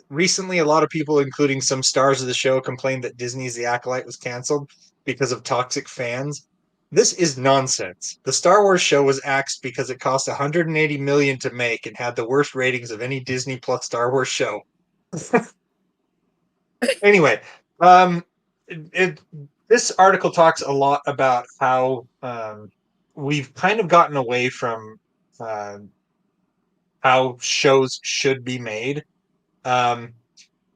Recently, a lot of people, including some stars of the show, complained that Disney's The Acolyte was canceled because of toxic fans. This is nonsense. The Star Wars show was axed because it cost $180 million to make and had the worst ratings of any Disney Plus Star Wars show. Anyway, this article talks a lot about how we've kind of gotten away from how shows should be made.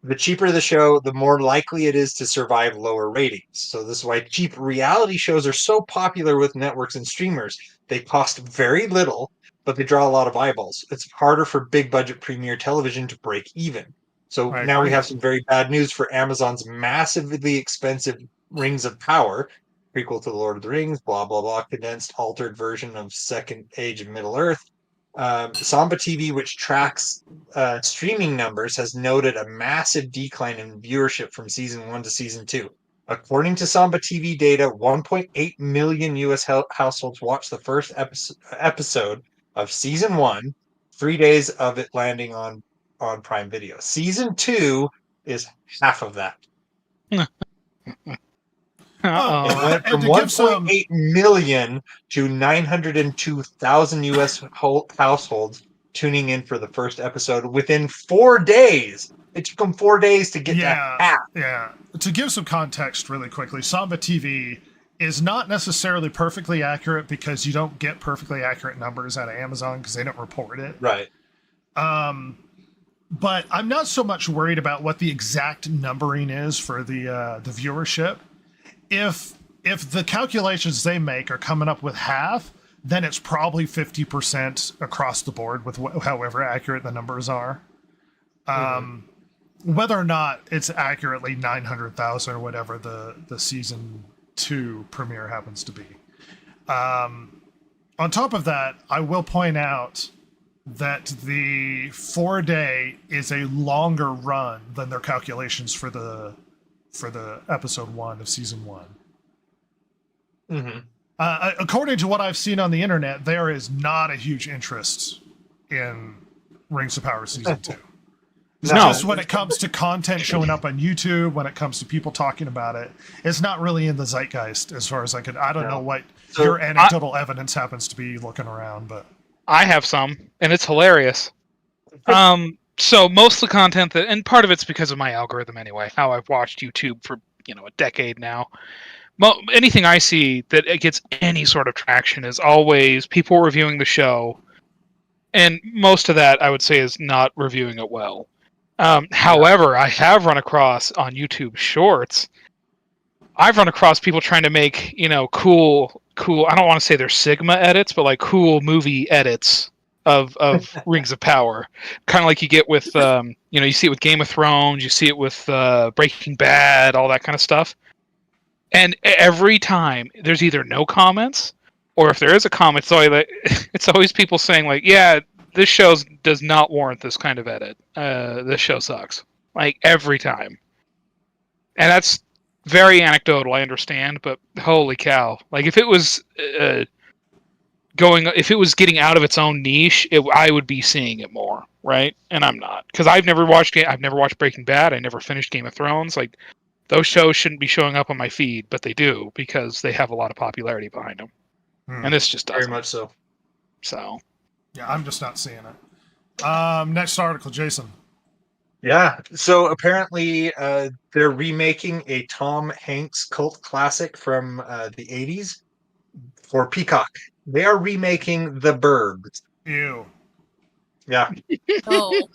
The cheaper the show, the more likely it is to survive lower ratings. So this is why cheap reality shows are so popular with networks and streamers. They cost very little, but they draw a lot of eyeballs. It's harder for big budget premiere television to break even. So now we have some very bad news for Amazon's massively expensive Rings of Power, prequel to The Lord of the Rings, blah, blah, blah, condensed, altered version of Second Age of Middle-earth. Samba TV, which tracks streaming numbers, has noted a massive decline in viewership from season 1 to season 2. According to Samba TV data, 1.8 million U.S. households watched the first episode of season 1, 3 days of it landing on Prime Video. Season 2 is half of that. It went from 1.8 million to 902,000 U.S. households tuning in for the first episode within 4 days. It took them 4 days to get that half. Yeah. To give some context really quickly, Samba TV is not necessarily perfectly accurate because you don't get perfectly accurate numbers out of Amazon because they don't report it. Right. But I'm not so much worried about what the exact numbering is for the viewership. If the calculations they make are coming up with half, then it's probably 50% across the board with however accurate the numbers are. Whether or not it's accurately 900,000 or whatever the season 2 premiere happens to be. On top of that, I will point out that the 4-day is a longer run than their calculations for the episode 1 of season 1. According to what I've seen on the internet, there is not a huge interest in Rings of Power season 2. Just when it comes to content showing up on YouTube, when it comes to people talking about it, it's not really in the zeitgeist as far as I don't know what your anecdotal evidence happens to be looking around, but I have some, and it's hilarious. So most of the content and part of it's because of my algorithm anyway, how I've watched YouTube for, a decade now. Anything I see that it gets any sort of traction is always people reviewing the show, and most of that I would say is not reviewing it well. However, I have run across on YouTube Shorts, I've run across people trying to make, cool, I don't want to say they're Sigma edits, but like cool movie edits of Rings of Power. Kind of like you get with, you see it with Game of Thrones, you see it with Breaking Bad, all that kind of stuff. And every time there's either no comments, or if there is a comment, it's always people saying like, yeah, this show does not warrant this kind of edit. This show sucks. Like every time. And that's very anecdotal, I understand, but holy cow. Like if it was if it was getting out of its own niche, I would be seeing it more, right? And I'm not, because I've never watched Breaking Bad. I never finished Game of Thrones. Like, those shows shouldn't be showing up on my feed, but they do because they have a lot of popularity behind them. And this just doesn't. Very much so. So Yeah, I'm just not seeing it. Next article, Jason. Yeah. So apparently, they're remaking a Tom Hanks cult classic from the '80s for Peacock. They are remaking The Burbs. Ew. Yeah. Oh.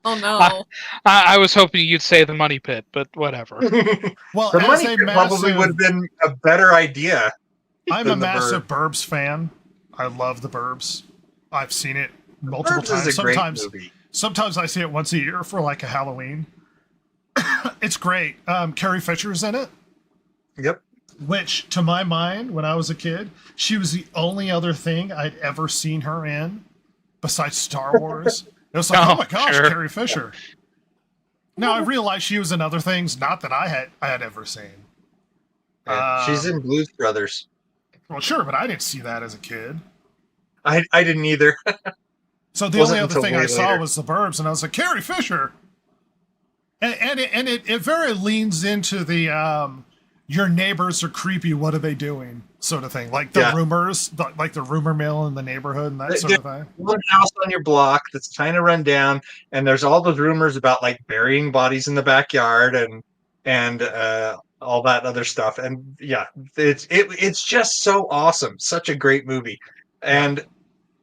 Oh no. I was hoping you'd say The Money Pit, but whatever. Well, The as Money a Pit probably would have been a better idea. I'm a than The massive Burbs fan. I love The Burbs. I've seen it multiple Burbs times. is a great movie. Sometimes I see it once a year for like a Halloween. It's great. Carrie Fisher's in it. Yep. Which, to my mind, when I was a kid, she was the only other thing I'd ever seen her in besides Star Wars. It was like, oh my gosh, sure. Carrie Fisher. Now I realized she was in other things, not that I had ever seen. Yeah, she's in Blues Brothers. Well, sure, but I didn't see that as a kid. I didn't either. So the Wasn't only other until thing way I saw later. was The Burbs, and I was like, Carrie Fisher. And it very leans into the your neighbors are creepy, what are they doing sort of thing. Like the rumors, like the rumor mill in the neighborhood and that sort of thing. One house on your block that's kind of run down, and there's all those rumors about like burying bodies in the backyard and all that other stuff. And yeah, it's just so awesome. Such a great movie, and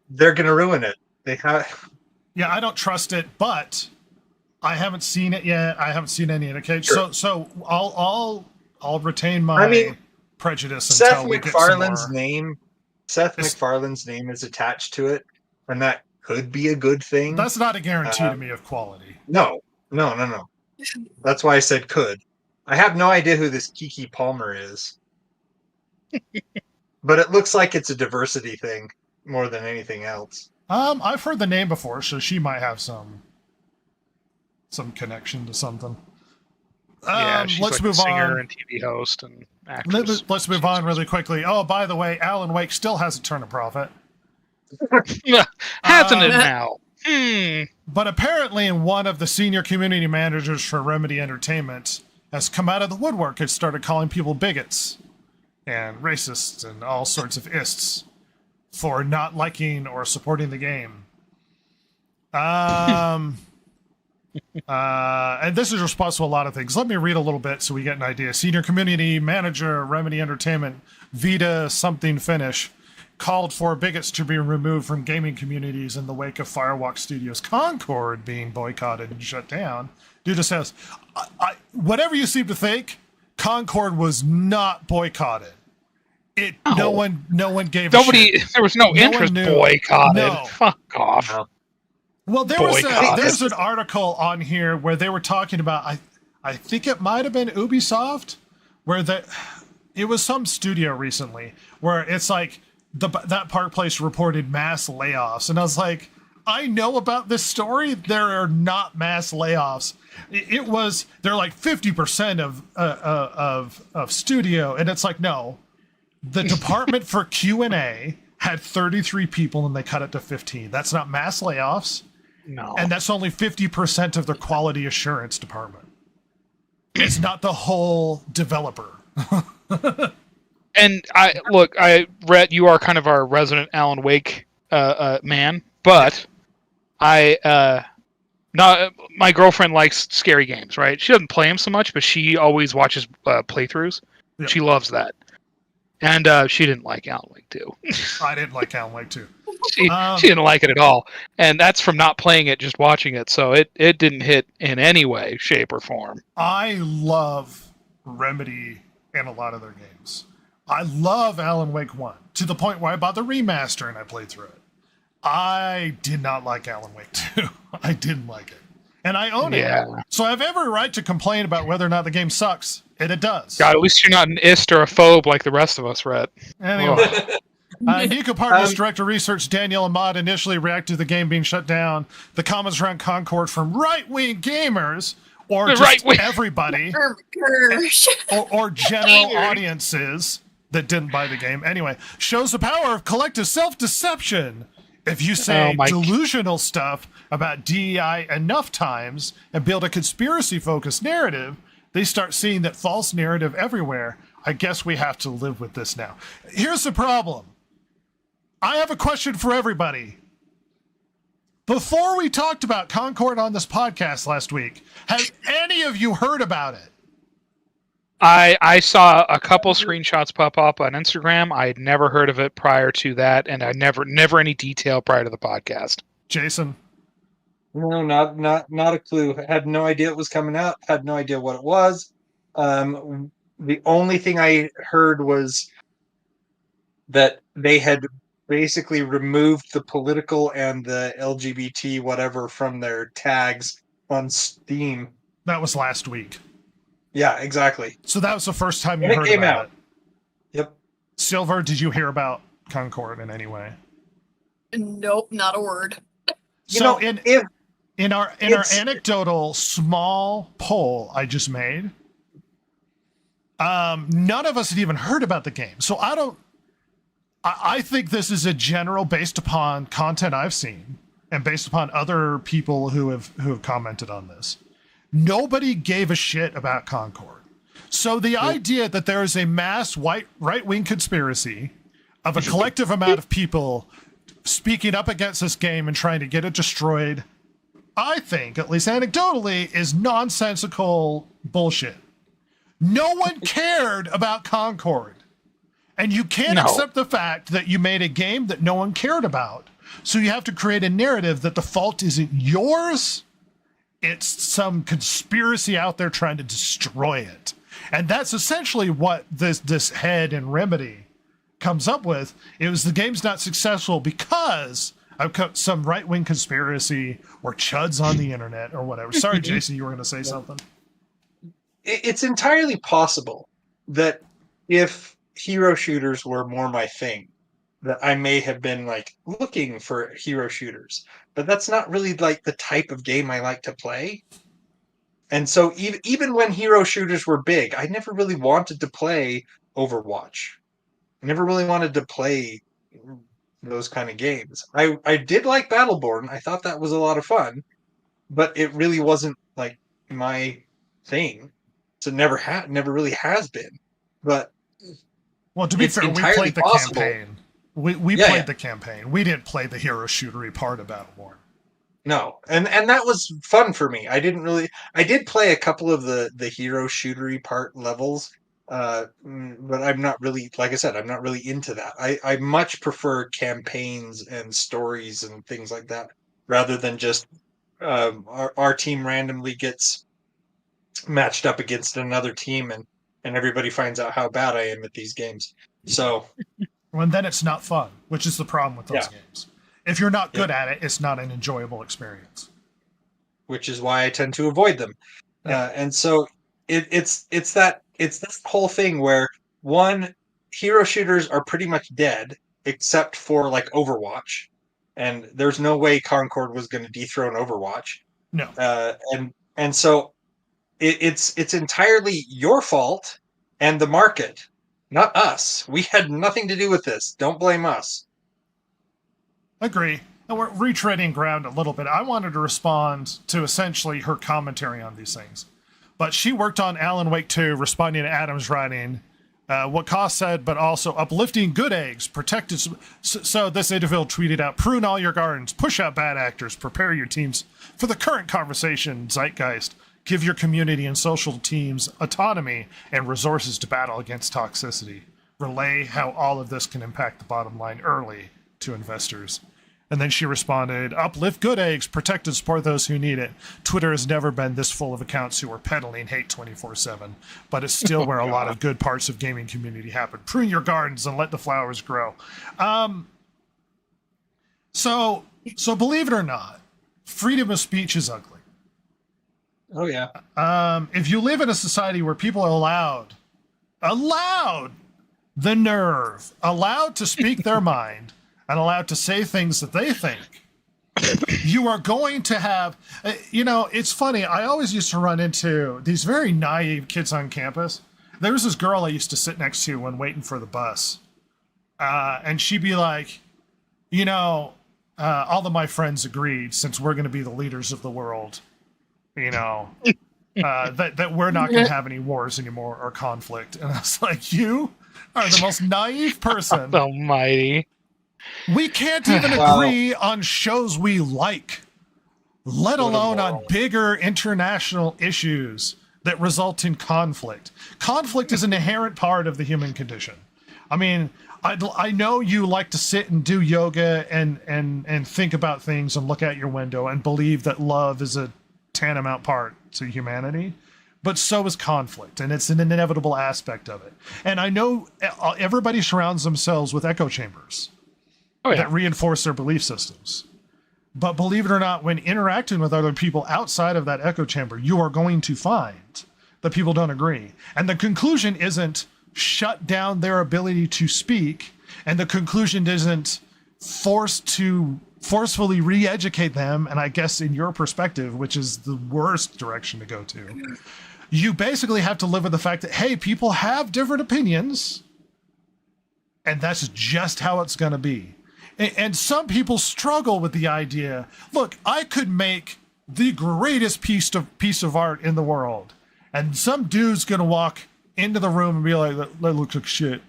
they're gonna ruin it. They have. Yeah, I don't trust it, but I haven't seen it yet. I haven't seen any indication. Sure. So I'll retain my prejudice Seth until we get some MacFarlane's more. name. Seth MacFarlane's name is attached to it, and that could be a good thing. That's not a guarantee to me of quality. No. That's why I said could. I have no idea who this Kiki Palmer is, but it looks like it's a diversity thing more than anything else. I've heard the name before, so she might have some connection to something. Yeah, she's let's like move a singer on. and TV host and actress. Let's move on really quickly. Oh, by the way, Alan Wake still hasn't turned a profit. Hasn't it now? But apparently, one of the senior community managers for Remedy Entertainment has come out of the woodwork and started calling people bigots and racists and all sorts of ists for not liking or supporting the game. And this is responsible to a lot of things. Let me read a little bit so we get an idea. Senior community manager, Remedy Entertainment, Vita something Finish, called for bigots to be removed from gaming communities in the wake of Firewalk Studios Concord being boycotted and shut down. Duda says, whatever you seem to think, Concord was not boycotted. No one gave a shit. There was no interest boycotted. No. Fuck off. No. Well, there's an article on here where they were talking about, I think it might have been Ubisoft, where it was some studio recently where it's like that Park Place reported mass layoffs, and I was like, I know about this story. There are not mass layoffs. They're like 50% of studio, and it's like, no, the department for Q&A had 33 people and they cut it to 15. That's not mass layoffs. No. And that's only 50% of their quality assurance department. It's not the whole developer. And Rhett, you are kind of our resident Alan Wake man, but my girlfriend likes scary games, right? She doesn't play them so much, but she always watches playthroughs. Yeah. She loves that. And she didn't like Alan Wake 2. I didn't like Alan Wake 2. She didn't like it at all. And that's from not playing it, just watching it. So it didn't hit in any way, shape, or form. I love Remedy and a lot of their games. I love Alan Wake 1 to the point where I bought the remaster and I played through it. I did not like Alan Wake 2. I didn't like it. And I own it. So I have every right to complain about whether or not the game sucks. And it does. God, at least you're not an ist or a phobe like the rest of us, Rhett. Anyway. Nico Partners Director of Research Danielle Ahmad initially reacted to the game being shut down. The comments around Concord from right-wing gamers or just everybody or general audiences that didn't buy the game. Anyway, shows the power of collective self-deception. If you say delusional stuff about DEI enough times and build a conspiracy-focused narrative, they start seeing that false narrative everywhere. I guess we have to live with this now. Here's the problem. I have a question for everybody. Before we talked about Concord on this podcast last week, have any of you heard about it? I saw a couple screenshots pop up on Instagram. I had never heard of it prior to that, and I never any detail prior to the podcast. Jason? No, not a clue. Had no idea it was coming out. Had no idea what it was. The only thing I heard was that they had basically removed the political and the LGBT whatever from their tags on Steam. That was last week. Yeah, exactly. So that was the first time you And it heard came about out. it. Yep. Silver, did you hear about Concord in any way? Nope, not a word. So in our anecdotal small poll I just made, none of us had even heard about the game. So I think this is a general based upon content I've seen and based upon other people who have commented on this. Nobody gave a shit about Concord. So the idea that there is a mass right-wing conspiracy of a collective amount of people speaking up against this game and trying to get it destroyed, I think, at least anecdotally, is nonsensical bullshit. No one cared about Concord. And you can't accept the fact that you made a game that no one cared about. So you have to create a narrative that the fault isn't yours. It's some conspiracy out there trying to destroy it. And that's essentially what this head and Remedy comes up with. It was the game's not successful because of some right-wing conspiracy or chuds on the internet or whatever. Sorry, Jason, you were going to say something. It's entirely possible that if hero shooters were more my thing, that I may have been like looking for hero shooters, but that's not really like the type of game I like to play. And so even when hero shooters were big, I never really wanted to play Overwatch. I never really wanted to play those kind of games. I did like Battleborn. I thought that was a lot of fun, but it really wasn't like my thing. So never really has been. But well, to be fair, we played the campaign. We played the campaign. We didn't play the hero shootery part of Battleborn. No, and that was fun for me. I did play a couple of the hero shootery part levels, but I'm not really, like I said, I'm not really into that. I much prefer campaigns and stories and things like that rather than just our team randomly gets matched up against another team and everybody finds out how bad I am at these games. So, and then it's not fun, which is the problem with those games. If you're not good at it, it's not an enjoyable experience. Which is why I tend to avoid them. And so it's this whole thing where hero shooters are pretty much dead, except for like Overwatch, and there's no way Concord was going to dethrone Overwatch. No. And so it's entirely your fault and the market, not us. We had nothing to do with this. Don't blame us. Agree. And we're retreading ground a little bit. I wanted to respond to essentially her commentary on these things. But she worked on Alan Wake 2, responding to Adam's writing. What Koss said, but also uplifting good eggs, protected. So this individual tweeted out, prune all your gardens, push out bad actors, prepare your teams for the current conversation zeitgeist. Give your community and social teams autonomy and resources to battle against toxicity. Relay how all of this can impact the bottom line early to investors. And then she responded, uplift good eggs, protect and support those who need it. Twitter has never been this full of accounts who are peddling hate 24/7, but it's still where a lot of good parts of gaming community happen. Prune your gardens and let the flowers grow. So believe it or not, freedom of speech is ugly. Oh yeah. If you live in a society where people are allowed the nerve, allowed to speak their mind, and allowed to say things that they think, you are going to have, it's funny. I always used to run into these very naive kids on campus there was this girl I used to sit next to when waiting for the bus. And she'd be like, all of my friends agreed, since we're going to be the leaders of the world, that we're not going to have any wars anymore or conflict. And I was like, you are the most naive person. Almighty. We can't even agree on shows we like, let alone on bigger international issues that result in conflict. Conflict is an inherent part of the human condition. I mean, I know you like to sit and do yoga and think about things and look out your window and believe that love is a tantamount part to humanity, but so is conflict, and it's an inevitable aspect of it. And I know everybody surrounds themselves with echo chambers that reinforce their belief systems. But believe it or not, when interacting with other people outside of that echo chamber, you are going to find that people don't agree. And the conclusion isn't shut down their ability to speak, and the conclusion isn't forcefully re-educate them, and I guess in your perspective, which is the worst direction to go to, you basically have to live with the fact that, hey, people have different opinions, and that's just how it's going to be. And some people struggle with the idea, look, I could make the greatest piece of art in the world, and some dude's going to walk into the room and be like, that looks like shit.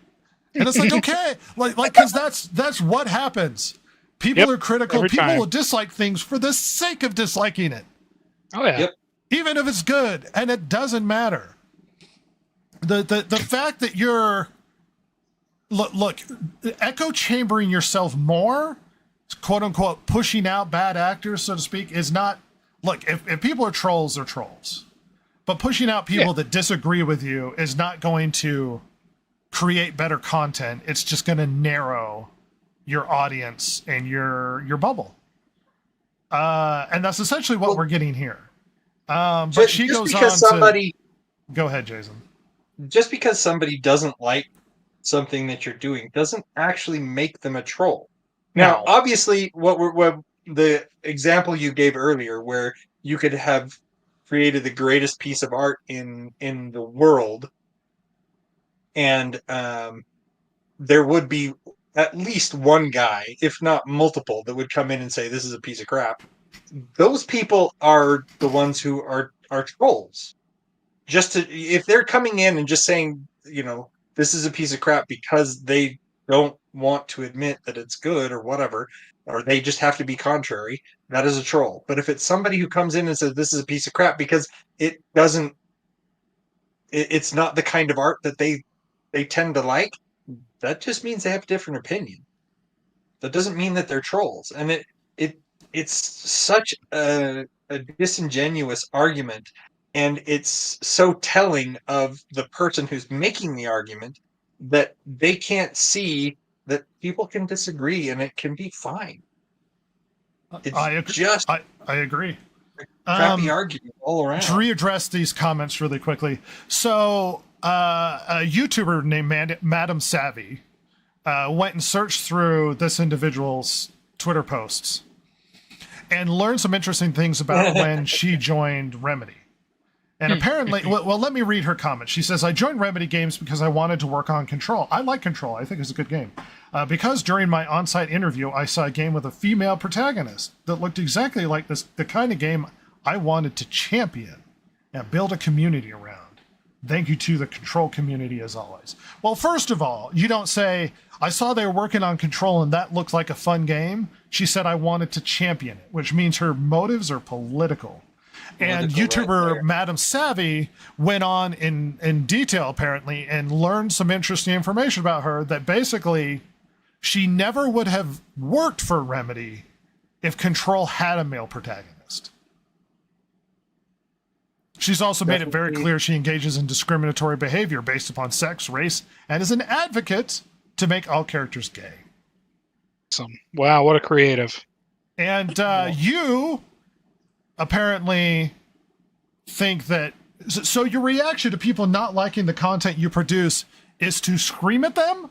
And it's like, okay, like, because that's what happens. People are critical. People will dislike things for the sake of disliking it. Oh yeah. Yep. Even if it's good, and it doesn't matter. The fact that you're look echo chambering yourself more, quote unquote, pushing out bad actors, so to speak, is not. Look, if people are trolls, they're trolls. But pushing out people that disagree with you is not going to create better content. It's just going to narrow your audience and your bubble. And that's essentially what we're getting here. But she goes on to... Go ahead, Jason. Just because somebody doesn't like something that you're doing doesn't actually make them a troll. Now, obviously, what the example you gave earlier, where you could have created the greatest piece of art in the world, and there would be at least one guy, if not multiple, that would come in and say this is a piece of crap. Those people are the ones who are trolls. If they're coming in and just saying, this is a piece of crap because they don't want to admit that it's good or whatever, or they just have to be contrary, that is a troll. But if it's somebody who comes in and says this is a piece of crap because it's not the kind of art that they tend to like, that just means they have a different opinion. That doesn't mean that they're trolls. And it's such a disingenuous argument, and it's so telling of the person who's making the argument that they can't see that people can disagree and it can be fine. I agree. Crappy argument all around. To readdress these comments really quickly. So a YouTuber named Madam Savvy went and searched through this individual's Twitter posts and learned some interesting things about when she joined Remedy. And apparently, well, let me read her comment. She says, I joined Remedy Games because I wanted to work on Control. I like Control. I think it's a good game. Because during my on-site interview, I saw a game with a female protagonist that looked exactly like the kind of game I wanted to champion and build a community around. Thank you to the Control community as always. Well, first of all, you don't say, I saw they were working on Control and that looked like a fun game. She said, I wanted to champion it, which means her motives are political. And YouTuber Madam Savvy went on in detail, apparently, and learned some interesting information about her that basically she never would have worked for Remedy if Control had a male protagonist. She's also made it very clear she engages in discriminatory behavior based upon sex, race, and is an advocate to make all characters gay. Awesome. Wow, what a creative. And you apparently think that... So your reaction to people not liking the content you produce is to scream at them?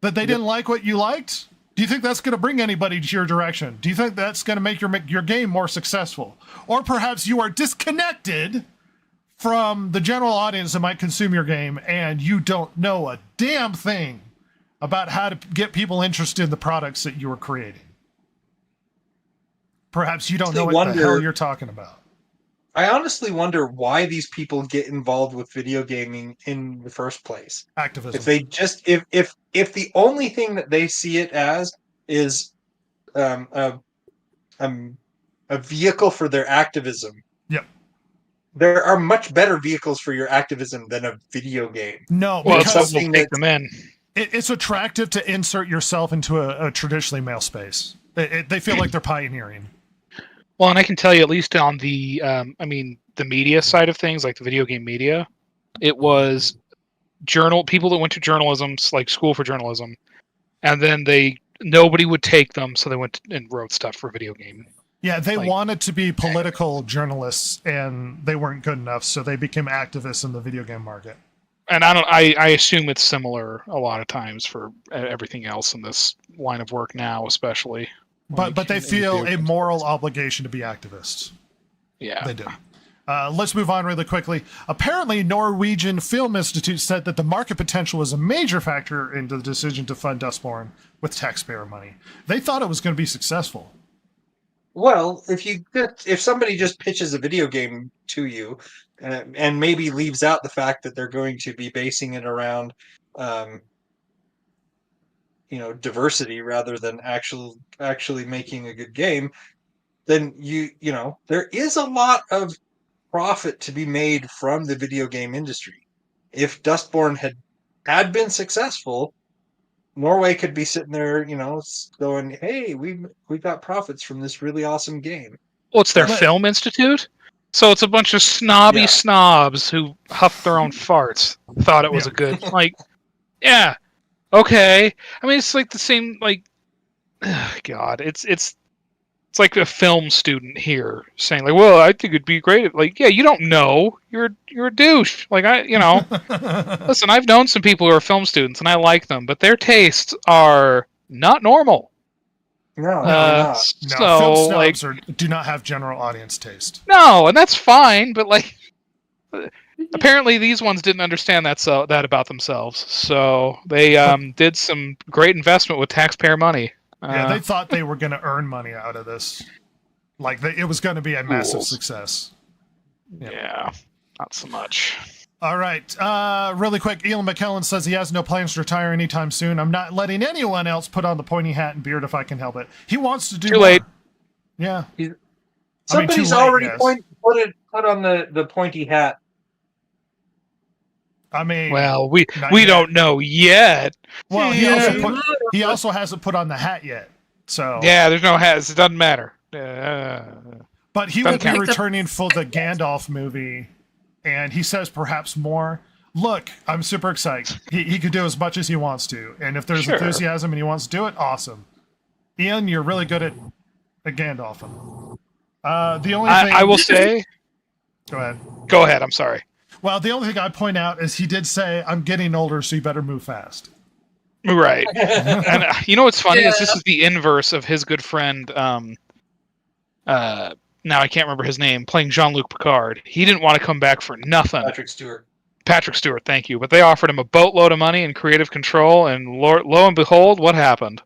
That they didn't like what you liked? Do you think that's going to bring anybody to your direction? Do you think that's going to make your game more successful? Or perhaps you are disconnected from the general audience that might consume your game, and you don't know a damn thing about how to get people interested in the products that you are creating. Perhaps you don't know what the hell you're talking about. I honestly wonder why these people get involved with video gaming in the first place. Activism. If they just if the only thing that they see it as is a vehicle for their activism. Yep. There are much better vehicles for your activism than a video game. No, Well, it's because what will take them in. it's attractive to insert yourself into a traditionally male space. They feel like they're pioneering. Well, and I can tell you, at least on the, the media side of things, like the video game media, it was people that went to journalism, like school for journalism, and then nobody would take them, so they went and wrote stuff for video game. Yeah, they wanted to be political journalists, and they weren't good enough, so they became activists in the video game market. And I assume it's similar a lot of times for everything else in this line of work now, especially. But they feel a moral obligation to be activists. Yeah, they do. Let's move on really quickly. Apparently, Norwegian Film Institute said that the market potential was a major factor in the decision to fund Dustborn with taxpayer money. They thought it was going to be successful. Well, if somebody just pitches a video game to you, and maybe leaves out the fact that they're going to be basing it around, diversity rather than actually making a good game, then there is a lot of profit to be made from the video game industry. If Dustborn had been successful, Norway could be sitting there, going, "Hey, we got profits from this really awesome game." Well, it's their film institute, so it's a bunch of snobby snobs who huff their own farts. Thought it was a good, yeah, okay. I mean, it's like the same, God, it's like a film student here saying, "Well, I think it'd be great." Yeah, you don't know. You're a douche. Listen, I've known some people who are film students, and I like them, but their tastes are not normal. No, not. No, film snobs do not have general audience taste. No, and that's fine, but apparently these ones didn't understand that about themselves, so they did some great investment with taxpayer money. Yeah, they thought they were going to earn money out of this. It was going to be a massive success. Yeah, not so much. All right. Really quick, Ian McKellen says he has no plans to retire anytime soon. I'm not letting anyone else put on the pointy hat and beard if I can help it. He wants to do Too late. Yeah. Somebody's already put on the pointy hat. I mean, well, we don't know yet. Well, he also hasn't put on the hat yet. So yeah, there's no hats. It doesn't matter. But he will be returning for the Gandalf movie, and he says perhaps more. Look, I'm super excited. He could do as much as he wants to, and if there's enthusiasm and he wants to do it, awesome. Ian, you're really good at Gandalf. The only thing I will say. Go ahead. Go ahead. I'm sorry. Well, the only thing I'd point out is he did say, "I'm getting older, so you better move fast." Right. And you know what's funny is this is the inverse of his good friend, now I can't remember his name, playing Jean-Luc Picard. He didn't want to come back for nothing. Patrick Stewart, thank you. But they offered him a boatload of money and creative control, and lo and behold, what happened?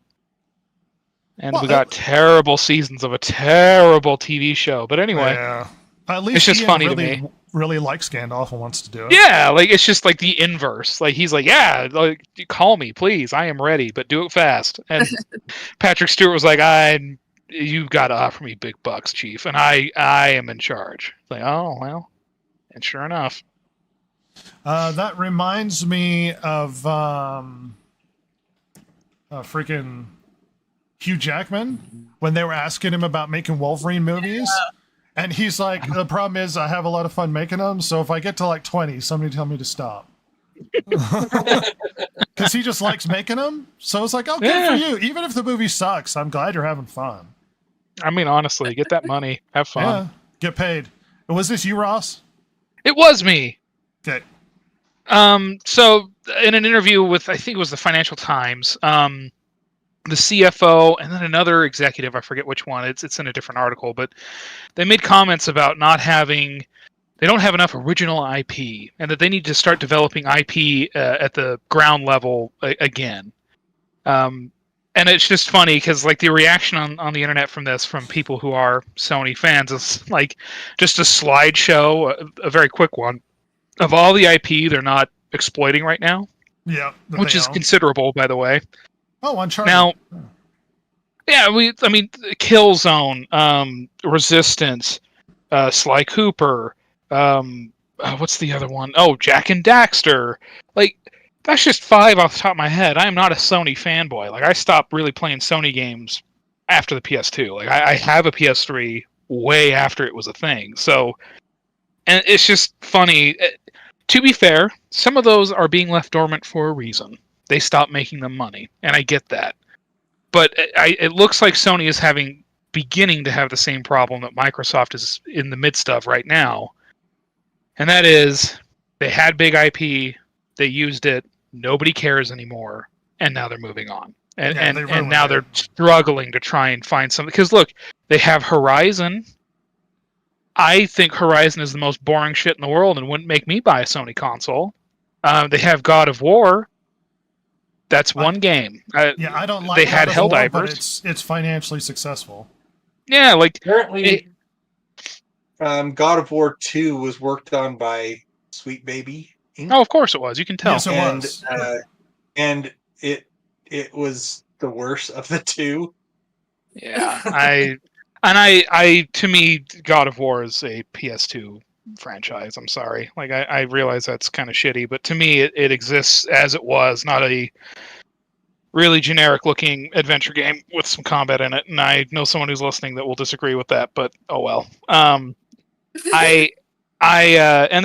And we got terrible seasons of a terrible TV show. But anyway, at least it's just Ian funny to me. Really likes Gandalf and wants to do it. Yeah, it's just the inverse. He's yeah, call me, please. I am ready, but do it fast. And Patrick Stewart was you've got to offer me big bucks, Chief, and I am in charge. Oh, well, and sure enough. That reminds me of freaking Hugh Jackman when they were asking him about making Wolverine movies. Yeah. And he's like, the problem is I have a lot of fun making them, so if I get to 20, somebody tell me to stop. Because he just likes making them. So it's good for you. Even if the movie sucks, I'm glad you're having fun. I mean, honestly, get that money. Have fun. Yeah, get paid. Was this you, Ross? It was me. Okay. So in an interview with, I think it was the Financial Times, the CFO and then another executive, I forget which one, it's in a different article, but they made comments about not having they don't have enough original IP, and that they need to start developing IP at the ground level again. And it's just funny because like the reaction on the internet from this, from people who are Sony fans, is like just a slideshow, a very quick one, of all the IP they're not exploiting right now, Yeah, that which they is own. considerable, by the way. Oh, Uncharted. Now, yeah, I mean, Killzone, Resistance, Sly Cooper, what's the other one? Oh, Jack and Daxter. Like, that's just 5 off the top of my head. I am not a Sony fanboy. Like, I stopped really playing Sony games after the PS2. Like, I have a PS3 way after it was a thing. So, and it's just funny. To be fair, some of those are being left dormant for a reason. They stopped making them money, and I get that. But it looks like Sony is beginning to have the same problem that Microsoft is in the midst of right now. And that is, they had big IP, they used it, nobody cares anymore, and now they're moving on. And now they're struggling to try and find something. Because look, they have Horizon. I think Horizon is the most boring shit in the world and wouldn't make me buy a Sony console. They have God of War. That's one game. Yeah, I don't like. They had God of War, Helldivers, but it's financially successful. Yeah, like Apparently, God of War 2 was worked on by Sweet Baby Inc. Oh, of course it was. You can tell. Yes, it and was. And it was the worst of the two. Yeah, I to me, God of War is a PS2 franchise. I'm sorry. Like I realize that's kind of shitty, but to me, it exists as it was, not a really generic looking adventure game with some combat in it. And I know someone who's listening that will disagree with that, but oh well. And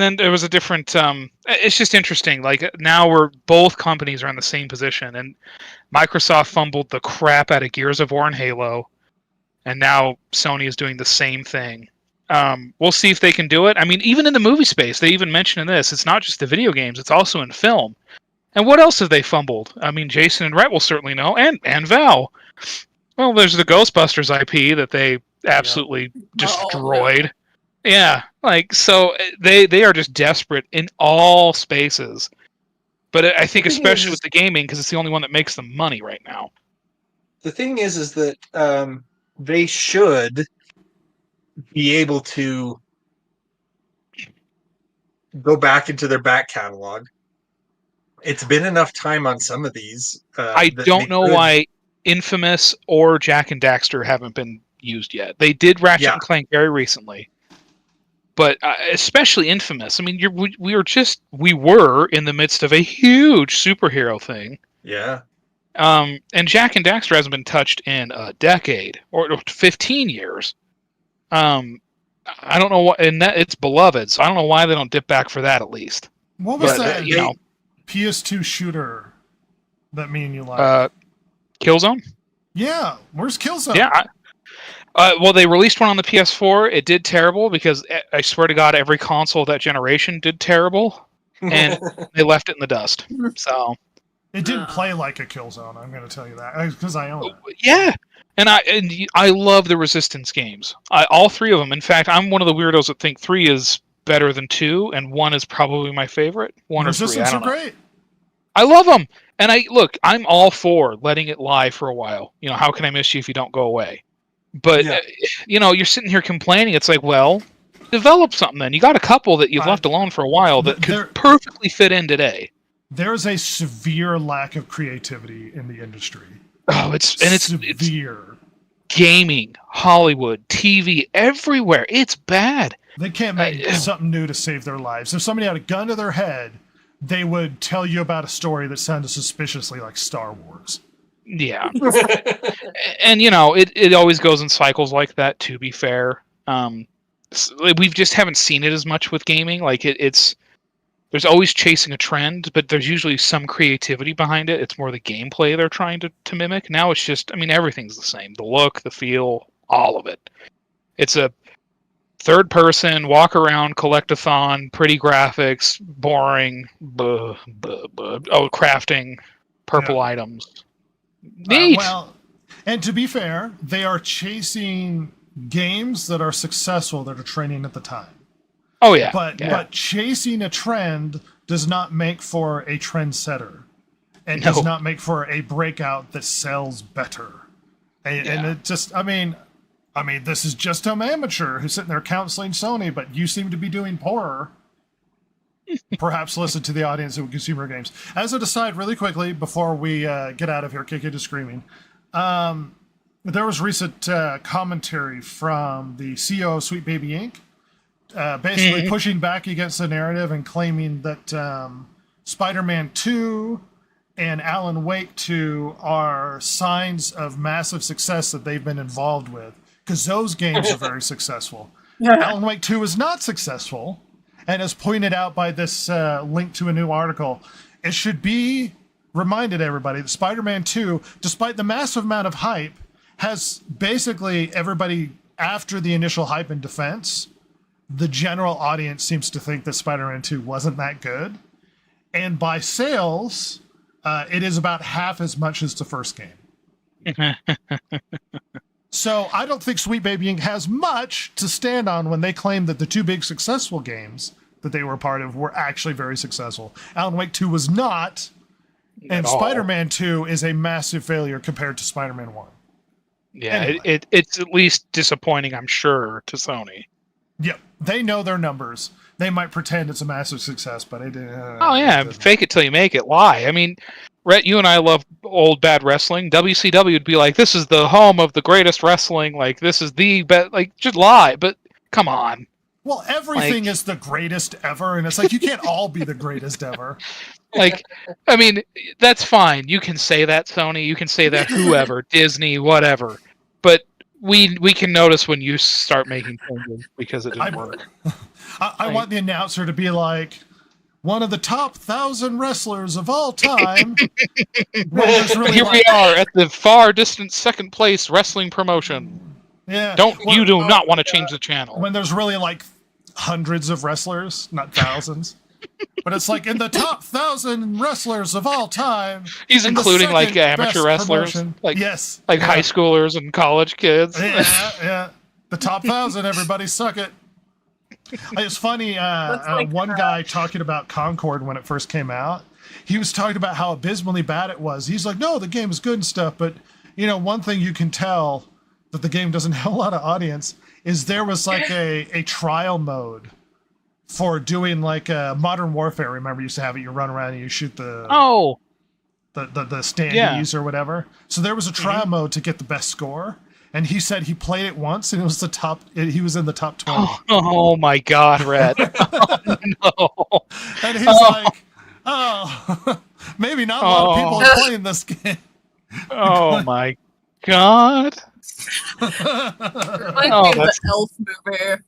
then there was a different. It's just interesting. Like now both companies are in the same position, and Microsoft fumbled the crap out of Gears of War and Halo, and now Sony is doing the same thing. We'll see if they can do it. I mean, even in the movie space, they even mentioned in this, it's not just the video games; it's also in film. And what else have they fumbled? I mean, Jason and Rhett will certainly know, and Val. Well, there's the Ghostbusters IP that they absolutely destroyed. Yeah, like so they are just desperate in all spaces. But I think especially with the gaming, because it's the only one that makes them money right now. The thing is that they should be able to go back into their back catalog. It's been enough time on some of these. I don't know why Infamous or Jack and Daxter haven't been used yet. They did Ratchet and Clank very recently. But especially Infamous. I mean, we were in the midst of a huge superhero thing. Yeah. And Jack and Daxter hasn't been touched in a decade or 15 years. I don't know what, and that it's beloved, so I don't know why they don't dip back for that at least. What was that? PS2 shooter that me and you like? Killzone. Yeah, where's Killzone? Yeah. Well, they released one on the PS4. It did terrible because I swear to God, every console of that generation did terrible, and they left it in the dust. So it didn't play like a Killzone. I'm going to tell you that because I own it. Yeah, and I love the Resistance games. All 3 of them. In fact, I'm one of the weirdos that think 3 is better than 2, and 1 is probably my favorite. 1 or 3. Resistance are great. I love them, and I'm all for letting it lie for a while. You know, how can I miss you if you don't go away? But, you're sitting here complaining. It's like, well, develop something then. You got a couple that you've left alone for a while that could perfectly fit in today. There's a severe lack of creativity in the industry. Oh, it's severe. Gaming, Hollywood, TV, everywhere. It's bad. They can't make something new to save their lives. If somebody had a gun to their head, they would tell you about a story that sounded suspiciously like Star Wars. Yeah. And, it always goes in cycles like that, to be fair. We just haven't seen it as much with gaming. Like, there's always chasing a trend, but there's usually some creativity behind it. It's more the gameplay they're trying to mimic. Now it's just, everything's the same. The look, the feel, all of it. It's a third person, walk around, collectathon, pretty graphics, boring, crafting, purple items. Neat. And to be fair, they are chasing games that are successful that are trending at the time. Oh yeah. But chasing a trend does not make for a trendsetter, and No. does not make for a breakout that sells better. And it just, I mean, this is just an amateur who's sitting there counseling Sony, but you seem to be doing poorer. Perhaps listen to the audience of consumer games. As an aside, really quickly, before we get out of here, kick into screaming, there was recent commentary from the CEO of Sweet Baby Inc., basically pushing back against the narrative and claiming that Spider-Man 2 and Alan Wake 2 are signs of massive success that they've been involved with, because those games are very successful. Alan Wake 2 is not successful, and as pointed out by this link to a new article, it should be reminded everybody that Spider-Man 2, despite the massive amount of hype, has basically everybody, after the initial hype and defense, the general audience seems to think that Spider-Man 2 wasn't that good. And by sales, it is about half as much as the first game. So I don't think Sweet Baby Inc. has much to stand on when they claim that the two big successful games that they were part of were actually very successful. Alan Wake 2 was not, and Spider-Man 2 is a massive failure compared to Spider-Man 1. Yeah, Anyway. it's at least disappointing, I'm sure, to Sony. Yep, they know their numbers. They might pretend it's a massive success, but it Oh yeah, fake it till you make it. Lie. I mean, Rhett, you and I love old bad wrestling. WCW would be like, this is the home of the greatest wrestling. Like, this is the best. Like, just lie. But come on. Well, everything is the greatest ever, and it's like you can't all be the greatest ever. Like, I mean, that's fine. You can say that, Sony. You can say that, whoever, Disney, whatever. But we can notice when you start making changes because it didn't work. I want the announcer to be like, one of the top 1,000 wrestlers of all time. Really Here we are at the far distant second place wrestling promotion. Yeah. You do not want to change the channel. When there's really like hundreds of wrestlers, not thousands. But it's like in the top 1,000 wrestlers of all time. He's including like amateur wrestlers, like yes, like high schoolers and college kids. Yeah. The top 1,000, everybody suck it. It's funny. One guy talking about Concord when it first came out, he was talking about how abysmally bad it was. He's like, no, the game is good and stuff, but one thing you can tell that the game doesn't have a lot of audience is there was like a trial mode for doing like Modern Warfare. Remember, you used to have it. You run around and you shoot the standees or whatever. So there was a trial mode to get the best score. And he said he played it once, and it was he was in the top 20. Oh my God, Red! Oh, no. And he's like, maybe not a lot of people are playing this game. Oh my God! Reminds me of the Elf movie.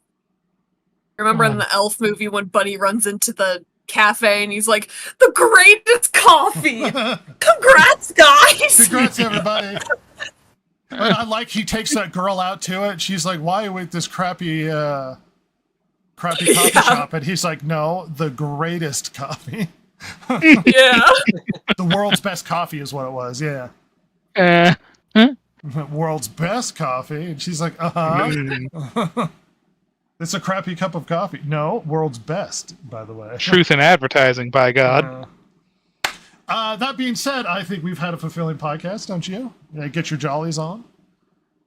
Remember in the Elf movie when Buddy runs into the cafe and he's like, "The greatest coffee! Congrats, guys! Congrats, everybody!" And I like he takes that girl out to it. She's like, "Why are you at this crappy coffee shop?" And he's like, "No, the greatest coffee." Yeah. The world's best coffee is what it was. Yeah. World's best coffee, and she's like, It's a crappy cup of coffee. No, world's best, by the way. Truth in advertising, by God. That being said, I think we've had a fulfilling podcast, don't you? Get your jollies on.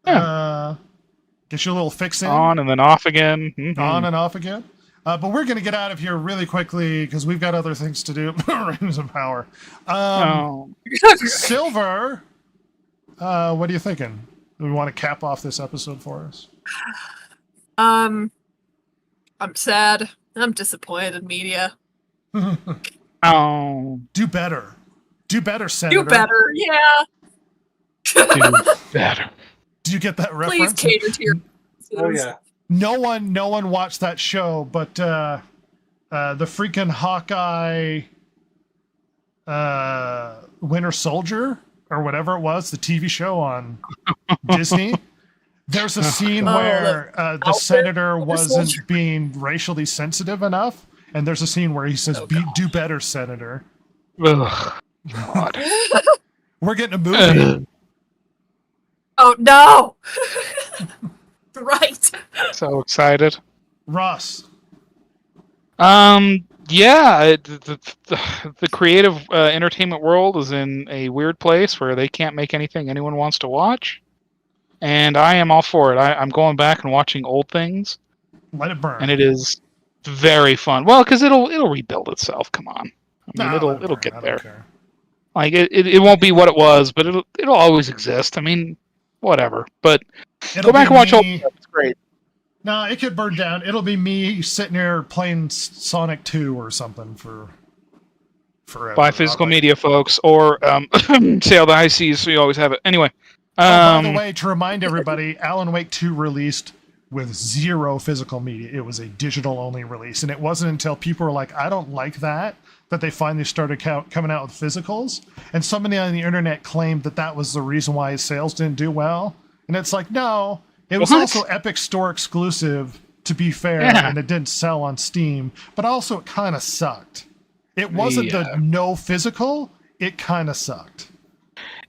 Yeah. Get your little fix in. On and then off again. Mm-hmm. On and off again. But we're going to get out of here really quickly because we've got other things to do. Rings of Power. Silver, what are you thinking? Do we want to cap off this episode for us? I'm sad. I'm disappointed in media. Oh. Do better. Do better, Senator. Do better, yeah. Do better. Do you get that Please reference? cater to your... Oh yeah. No one watched that show, but the freaking Hawkeye Winter Soldier or whatever it was, the TV show on Disney. There's a scene where the senator wasn't being racially sensitive enough, and there's a scene where he says, "Do better, Senator." Ugh. God. We're getting a movie. Oh no! Right. So excited. Ross, Yeah, the creative entertainment world is in a weird place where they can't make anything anyone wants to watch, and I am all for it. I'm going back and watching old things, Let it burn. and it is very fun. Well, because it'll rebuild itself. Come on, I mean Nah, let it it'll burn. get I there. don't care. Like it won't be what it was, but it'll always exist. I mean, whatever. But It'll go back be and watch old me. stuff. It's great. No, it could burn down. It'll be me sitting here playing Sonic 2 or something for forever. Buy physical media, folks, or sail the high seas so you always have it. Anyway. By the way, to remind everybody, Alan Wake 2 released with 0 physical media. It was a digital-only release, and it wasn't until people were like, I don't like that they finally started coming out with physicals. And somebody on the internet claimed that was the reason why his sales didn't do well. And it's like, no, it was also Epic Store exclusive, to be fair, and it didn't sell on Steam, but also it kind of sucked. It wasn't the no physical, it kind of sucked.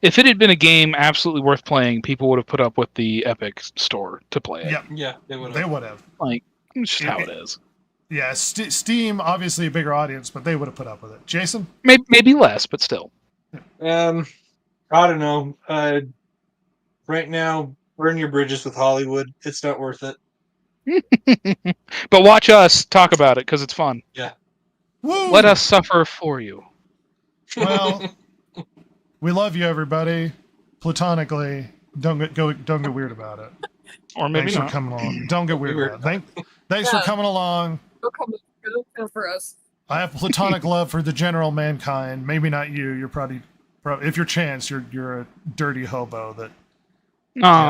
If it had been a game absolutely worth playing, people would have put up with the Epic Store to play it. Yep. Yeah, they would have. They would have. Like, it's just how it is. Yeah, Steam, obviously a bigger audience, but they would have put up with it. Jason? Maybe less, but still. I don't know. Right now, burn your bridges with Hollywood. It's not worth it. But watch us talk about it because it's fun. Yeah. Woo! Let us suffer for you. Well, we love you, everybody. Platonically, don't get weird about it. Or maybe Thanks not. for coming along. Don't get weird about it. Thanks for coming along. Go for us. I have platonic love for the general mankind. Maybe not you. You're probably if you're Chance, you're a dirty hobo that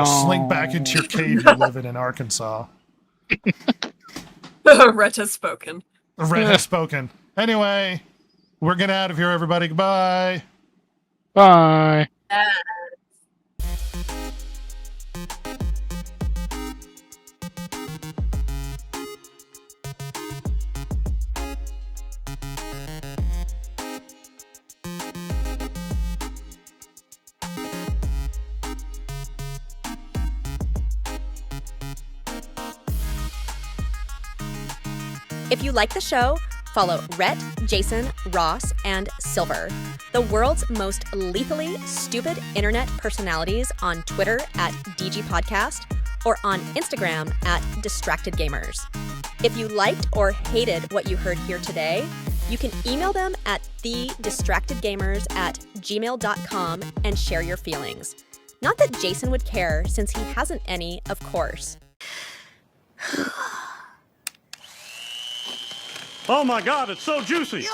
slink back into your cave you live in Arkansas. Rhett has spoken. Red has spoken. Anyway, we're getting out of here, everybody. Goodbye. Bye. If you like the show, follow Rhett, Jason, Ross, and Silver, the world's most lethally stupid internet personalities, on Twitter at DGPodcast or on Instagram at DistractedGamers. If you liked or hated what you heard here today, you can email them at thedistractedgamers@gmail.com and share your feelings. Not that Jason would care, since he hasn't any, of course. Oh my God, it's so juicy.